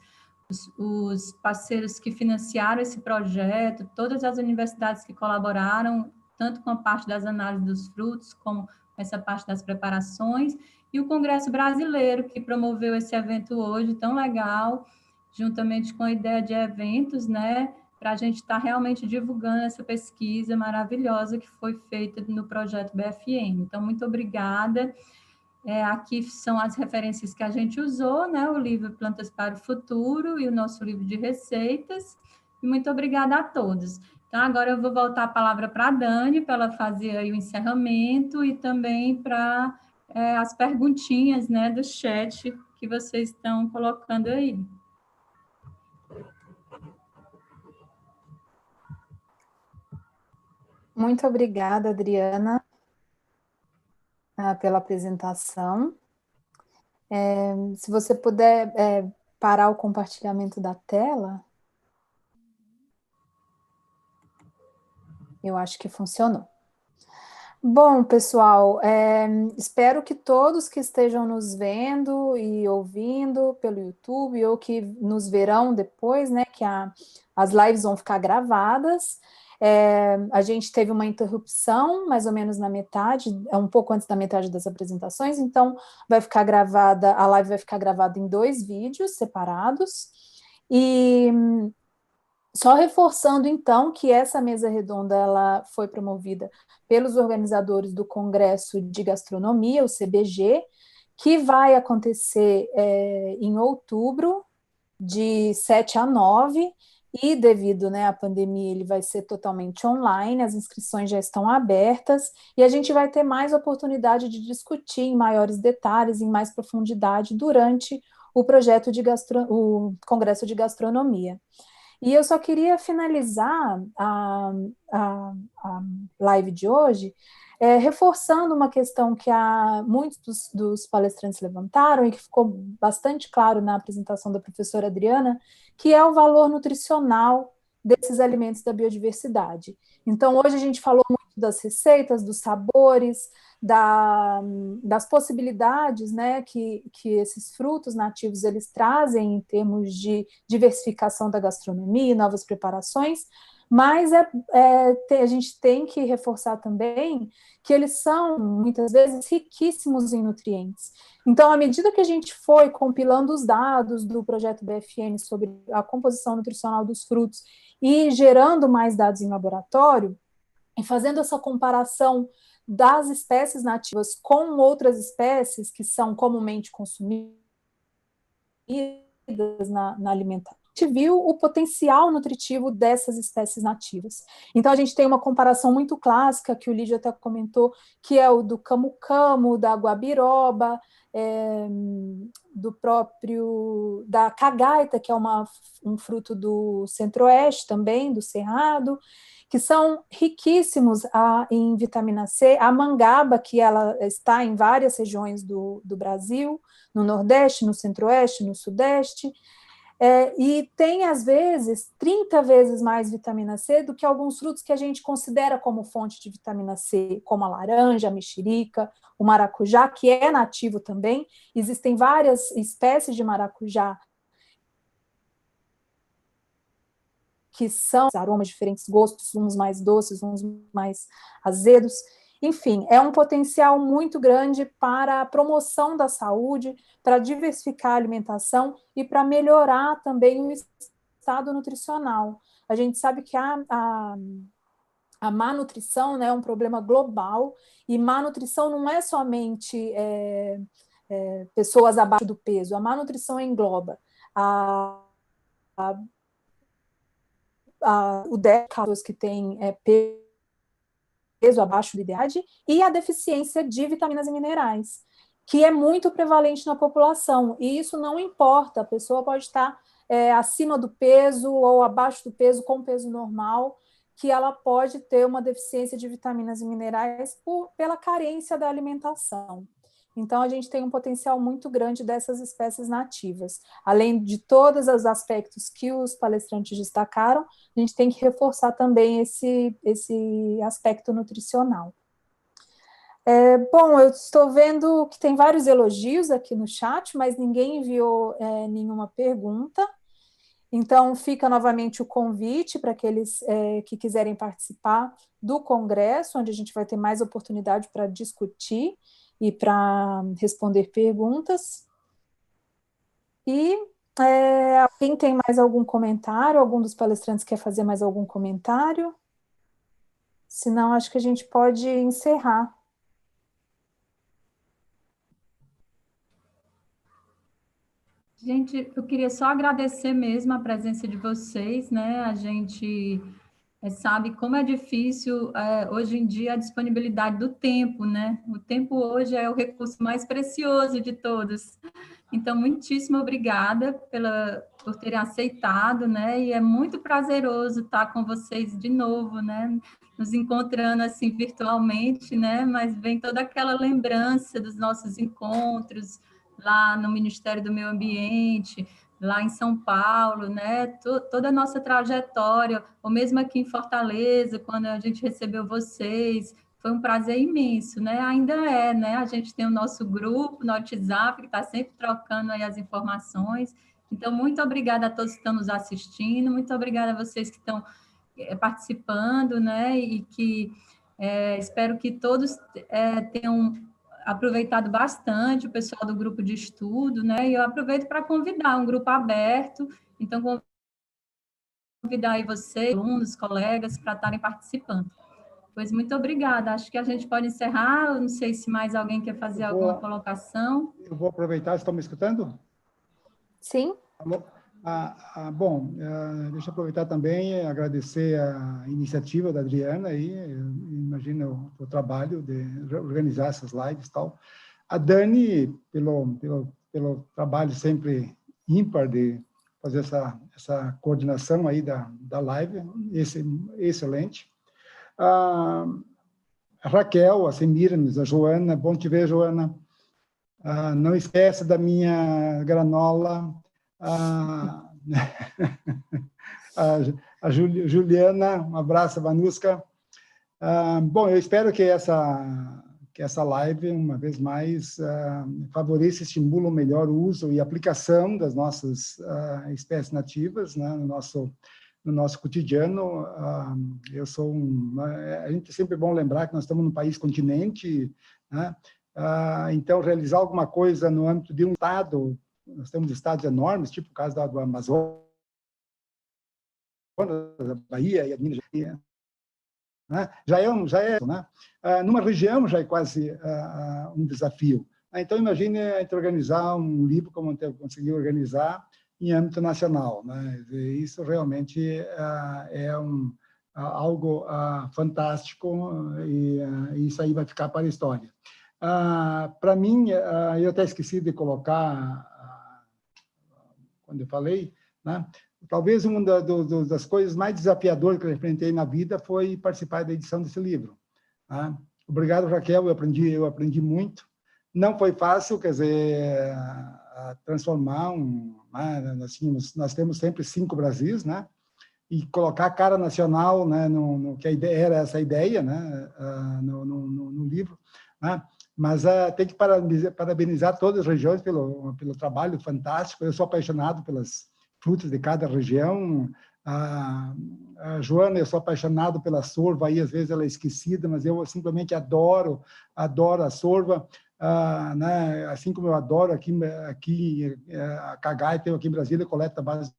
os parceiros que financiaram esse projeto, todas as universidades que colaboraram, tanto com a parte das análises dos frutos, como essa parte das preparações, e o Congresso Brasileiro, que promoveu esse evento hoje tão legal, juntamente com a ideia de eventos, né, para a gente estar realmente divulgando essa pesquisa maravilhosa que foi feita no projeto BFN. Então, muito obrigada. Aqui são as referências que a gente usou, né, o livro Plantas para o Futuro e o nosso livro de receitas. E muito obrigada a todos. Então, agora eu vou voltar a palavra para a Dani, para ela fazer aí o encerramento e também para as perguntinhas, né, do chat que vocês estão colocando aí. Muito obrigada, Adriana, pela apresentação. Se você puder parar o compartilhamento da tela, eu acho que funcionou. Bom, pessoal, espero que todos que estejam nos vendo e ouvindo pelo YouTube ou que nos verão depois, né, que as lives vão ficar gravadas. A gente teve uma interrupção, mais ou menos na metade, um pouco antes da metade das apresentações, então vai ficar gravada, a live vai ficar gravada em 2 vídeos separados. E só reforçando, então, que essa mesa redonda ela foi promovida pelos organizadores do Congresso de Gastronomia, o CBG, que vai acontecer em outubro, de 7 a 9, e devido, né, à pandemia, ele vai ser totalmente online, as inscrições já estão abertas, e a gente vai ter mais oportunidade de discutir em maiores detalhes, em mais profundidade, durante o projeto o Congresso de Gastronomia. E eu só queria finalizar a live de hoje reforçando uma questão que muitos dos palestrantes levantaram e que ficou bastante claro na apresentação da professora Adriana, que é o valor nutricional desses alimentos da biodiversidade. Então, hoje a gente falou muito das receitas, dos sabores, das possibilidades, né, que esses frutos nativos eles trazem em termos de diversificação da gastronomia, novas preparações, mas a gente tem que reforçar também que eles são, muitas vezes, riquíssimos em nutrientes. Então, à medida que a gente foi compilando os dados do projeto BFN sobre a composição nutricional dos frutos e gerando mais dados em laboratório, e fazendo essa comparação das espécies nativas com outras espécies que são comumente consumidas na alimentação, a gente viu o potencial nutritivo dessas espécies nativas. Então, a gente tem uma comparação muito clássica, que o Lídio até comentou, que é o do camu-camu, da guabiroba, da cagaita, que é um fruto do centro-oeste também, do cerrado, que são riquíssimos em vitamina C, a mangaba, que ela está em várias regiões do Brasil, no Nordeste, no Centro-Oeste, no Sudeste, e tem, às vezes, 30 vezes mais vitamina C do que alguns frutos que a gente considera como fonte de vitamina C, como a laranja, a mexerica, o maracujá, que é nativo também. Existem várias espécies de maracujá que são aromas diferentes, gostos, uns mais doces, uns mais azedos. Enfim, é um potencial muito grande para a promoção da saúde, para diversificar a alimentação e para melhorar também o estado nutricional. A gente sabe que a má nutrição, né, é um problema global, e má nutrição não é somente pessoas abaixo do peso, a má nutrição engloba o pessoas que têm peso abaixo da idade e a deficiência de vitaminas e minerais, que é muito prevalente na população, e isso não importa, a pessoa pode estar acima do peso ou abaixo do peso, com peso normal, que ela pode ter uma deficiência de vitaminas e minerais pela carência da alimentação. Então, a gente tem um potencial muito grande dessas espécies nativas. Além de todos os aspectos que os palestrantes destacaram, a gente tem que reforçar também esse aspecto nutricional. Bom, eu estou vendo que tem vários elogios aqui no chat, mas ninguém enviou nenhuma pergunta. Então, fica novamente o convite para aqueles que quiserem participar do congresso, onde a gente vai ter mais oportunidade para discutir e para responder perguntas. E quem tem mais algum comentário? Algum dos palestrantes quer fazer mais algum comentário? Senão, acho que a gente pode encerrar. Gente, eu queria só agradecer mesmo a presença de vocês, né? A gente sabe como é difícil hoje em dia a disponibilidade do tempo, né? O tempo hoje é o recurso mais precioso de todos. Então, muitíssimo obrigada por terem aceitado, né? E é muito prazeroso estar com vocês de novo, né? Nos encontrando assim virtualmente, né? Mas vem toda aquela lembrança dos nossos encontros lá no Ministério do Meio Ambiente, lá em São Paulo, né? Toda a nossa trajetória, ou mesmo aqui em Fortaleza, quando a gente recebeu vocês, foi um prazer imenso, né? Ainda né? A gente tem o nosso grupo no WhatsApp, que está sempre trocando aí as informações. Então, muito obrigada a todos que estão nos assistindo, muito obrigada a vocês que estão participando, né? E que espero que todos tenham aproveitado bastante, o pessoal do grupo de estudo, né? E eu aproveito para convidar um grupo aberto, então convidar aí vocês, alunos, colegas, para estarem participando. Pois muito obrigada. Acho que a gente pode encerrar. Eu não sei se mais alguém quer fazer alguma colocação. Eu vou aproveitar. Estão me escutando? Sim. Bom, deixa eu aproveitar também e agradecer a iniciativa da Adriana aí, imagina o trabalho de organizar essas lives e tal. A Dani, pelo trabalho sempre ímpar de fazer essa coordenação aí da live, excelente. A Raquel, a Semiramis, a Joana, bom te ver, Joana. Não esquece da minha granola. A Juliana, um abraço, Vanuska. Bom, eu espero que essa live, uma vez mais, favoreça e estimule o melhor uso e aplicação das nossas espécies nativas, né, no nosso cotidiano. A gente é sempre bom lembrar que nós estamos num país continente, né? Então, realizar alguma coisa no âmbito de um estado, nós temos estados enormes, tipo o caso do Amazonas, da Bahia e a Minas Gerais, né? Já é né? Numa região já é quase um desafio. Então, imagine a gente organizar um livro como a gente conseguiu organizar em âmbito nacional, né? Isso realmente é algo fantástico e isso aí vai ficar para a história. Para mim, eu até esqueci de colocar, quando eu falei, né? Talvez uma das coisas mais desafiadoras que eu enfrentei na vida foi participar da edição desse livro. Né? Obrigado, Raquel, eu aprendi muito. Não foi fácil, quer dizer, transformar né? Nós temos sempre 5 Brasis, né? E colocar a cara nacional, né? Que a ideia era essa ideia, né? No livro, né? Mas tem que parabenizar todas as regiões pelo trabalho fantástico. Eu sou apaixonado pelas frutas de cada região. A Joana, eu sou apaixonado pela sorva, aí às vezes ela é esquecida, mas eu simplesmente adoro a sorva, né? Assim como eu adoro aqui a cagaita, aqui em Brasília coleta a base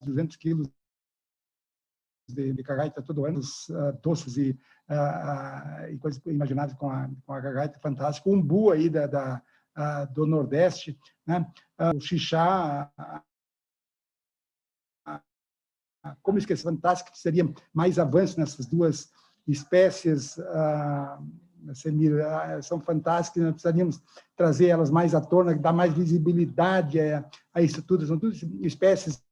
de 200 quilos de cagaita todo ano, doces e coisas imaginadas com a cagaita, fantástico. O umbu aí do Nordeste, né? O xixá, como esquecer, fantástico, que seria mais avanço nessas duas espécies, são fantásticas, nós precisaríamos trazer elas mais à tona, dar mais visibilidade a isso tudo. São todas espécies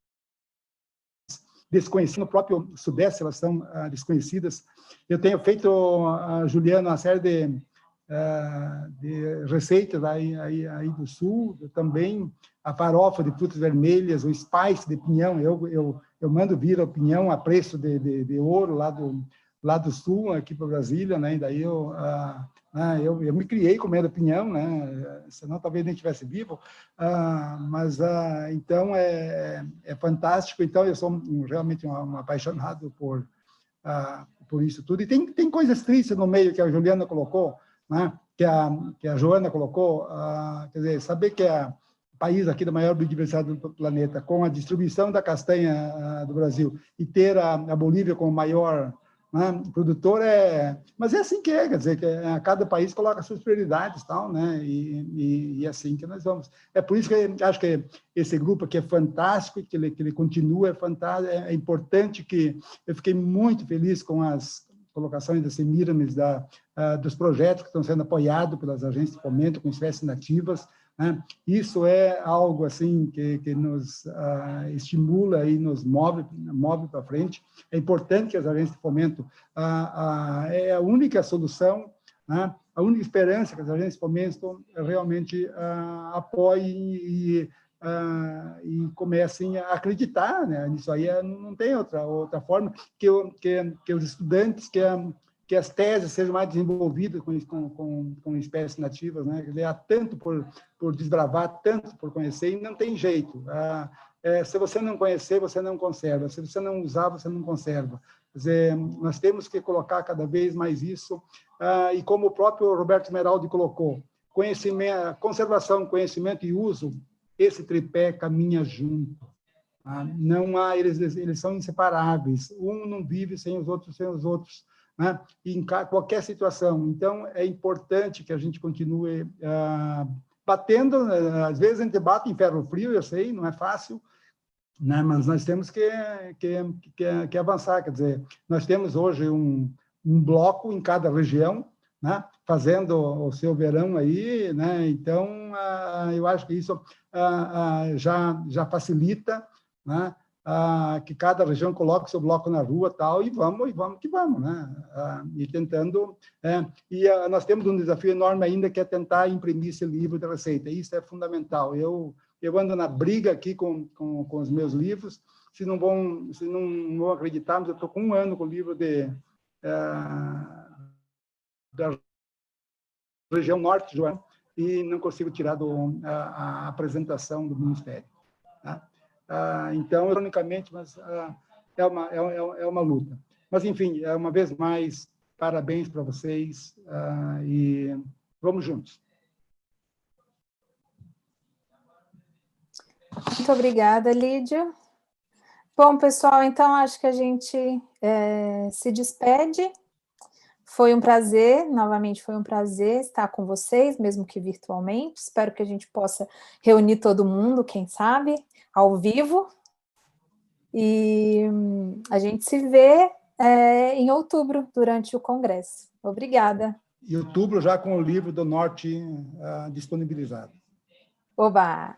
desconhecidas, no próprio Sudeste elas são desconhecidas. Eu tenho feito, Juliano, uma série de receitas aí do sul, também a farofa de frutas vermelhas, o spice de pinhão, eu mando vir o pinhão a preço de ouro lá do sul, aqui para Brasília, né? E daí eu me criei comendo pinhão, né? Senão talvez nem estivesse vivo, mas então é fantástico. Então eu sou realmente um apaixonado por isso tudo. E tem coisas tristes no meio que a Juliana colocou, né? que a Joana colocou, quer dizer, saber que o país aqui da maior biodiversidade do planeta, com a distribuição da castanha do Brasil, e ter a Bolívia como maior, né, produtor, mas é assim que quer dizer, que cada país coloca suas prioridades, tal, né, e é assim que nós vamos. É por isso que eu acho que esse grupo aqui é fantástico, que ele continua, é fantástico, é importante que eu fiquei muito feliz com as colocações da Semiramis, dos projetos que estão sendo apoiados pelas agências de fomento com espécies nativas, né? Isso é algo assim que nos estimula e nos move para frente. É importante que as agências de fomento é a única solução, né? A única esperança que as agências de fomento realmente apoiem e comecem a acreditar, né, nisso aí. Não tem outra forma que os estudantes, que as teses sejam mais desenvolvidas com espécies nativas, né? Há tanto por desbravar, tanto por conhecer, e não tem jeito. Se você não conhecer, você não conserva. Se você não usar, você não conserva. Quer dizer, nós temos que colocar cada vez mais isso, e como o próprio Roberto Meraldi colocou, conservação, conhecimento e uso, esse tripé caminha junto. Não há, eles são inseparáveis. Um não vive sem os outros, né? Em qualquer situação. Então, é importante que a gente continue batendo. Às vezes a gente bate em ferro frio, eu sei, não é fácil, né? Mas nós temos que avançar. Quer dizer, nós temos hoje um bloco em cada região, né, fazendo o seu verão aí, né? Então, eu acho que isso já facilita, né, que cada região coloque o seu bloco na rua, tal, e vamos que vamos, né? E tentando... nós temos um desafio enorme ainda, que é tentar imprimir esse livro de receita. Isso é fundamental. Eu ando na briga aqui com os meus livros. Se não vão acreditar, mas eu estou com 1 ano com o livro da região norte de João, e não consigo tirar a apresentação do Ministério. Tá? Então, ironicamente, mas é uma luta. Mas, enfim, uma vez mais, parabéns para vocês, e vamos juntos. Muito obrigada, Lídia. Bom, pessoal, então acho que a gente se despede. Foi um prazer, novamente foi um prazer estar com vocês, mesmo que virtualmente. Espero que a gente possa reunir todo mundo, quem sabe, ao vivo. E a gente se vê em outubro, durante o congresso. Obrigada. Em outubro, já com o livro do Norte disponibilizado. Oba!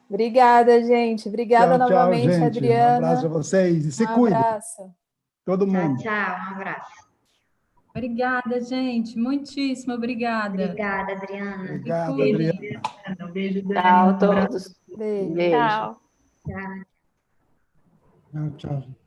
Obrigada, gente. Obrigada novamente, tchau, gente. Adriana. Um abraço a vocês e se cuidem. Um abraço. Todo mundo. Tchau, um abraço. Obrigada, gente. Muitíssimo obrigada. Obrigada, Adriana. Obrigado, Cuidem. Adriana. Um beijo, Dani. Tchau a todos. Beijo. Beijo. Tchau. Tchau. Tchau.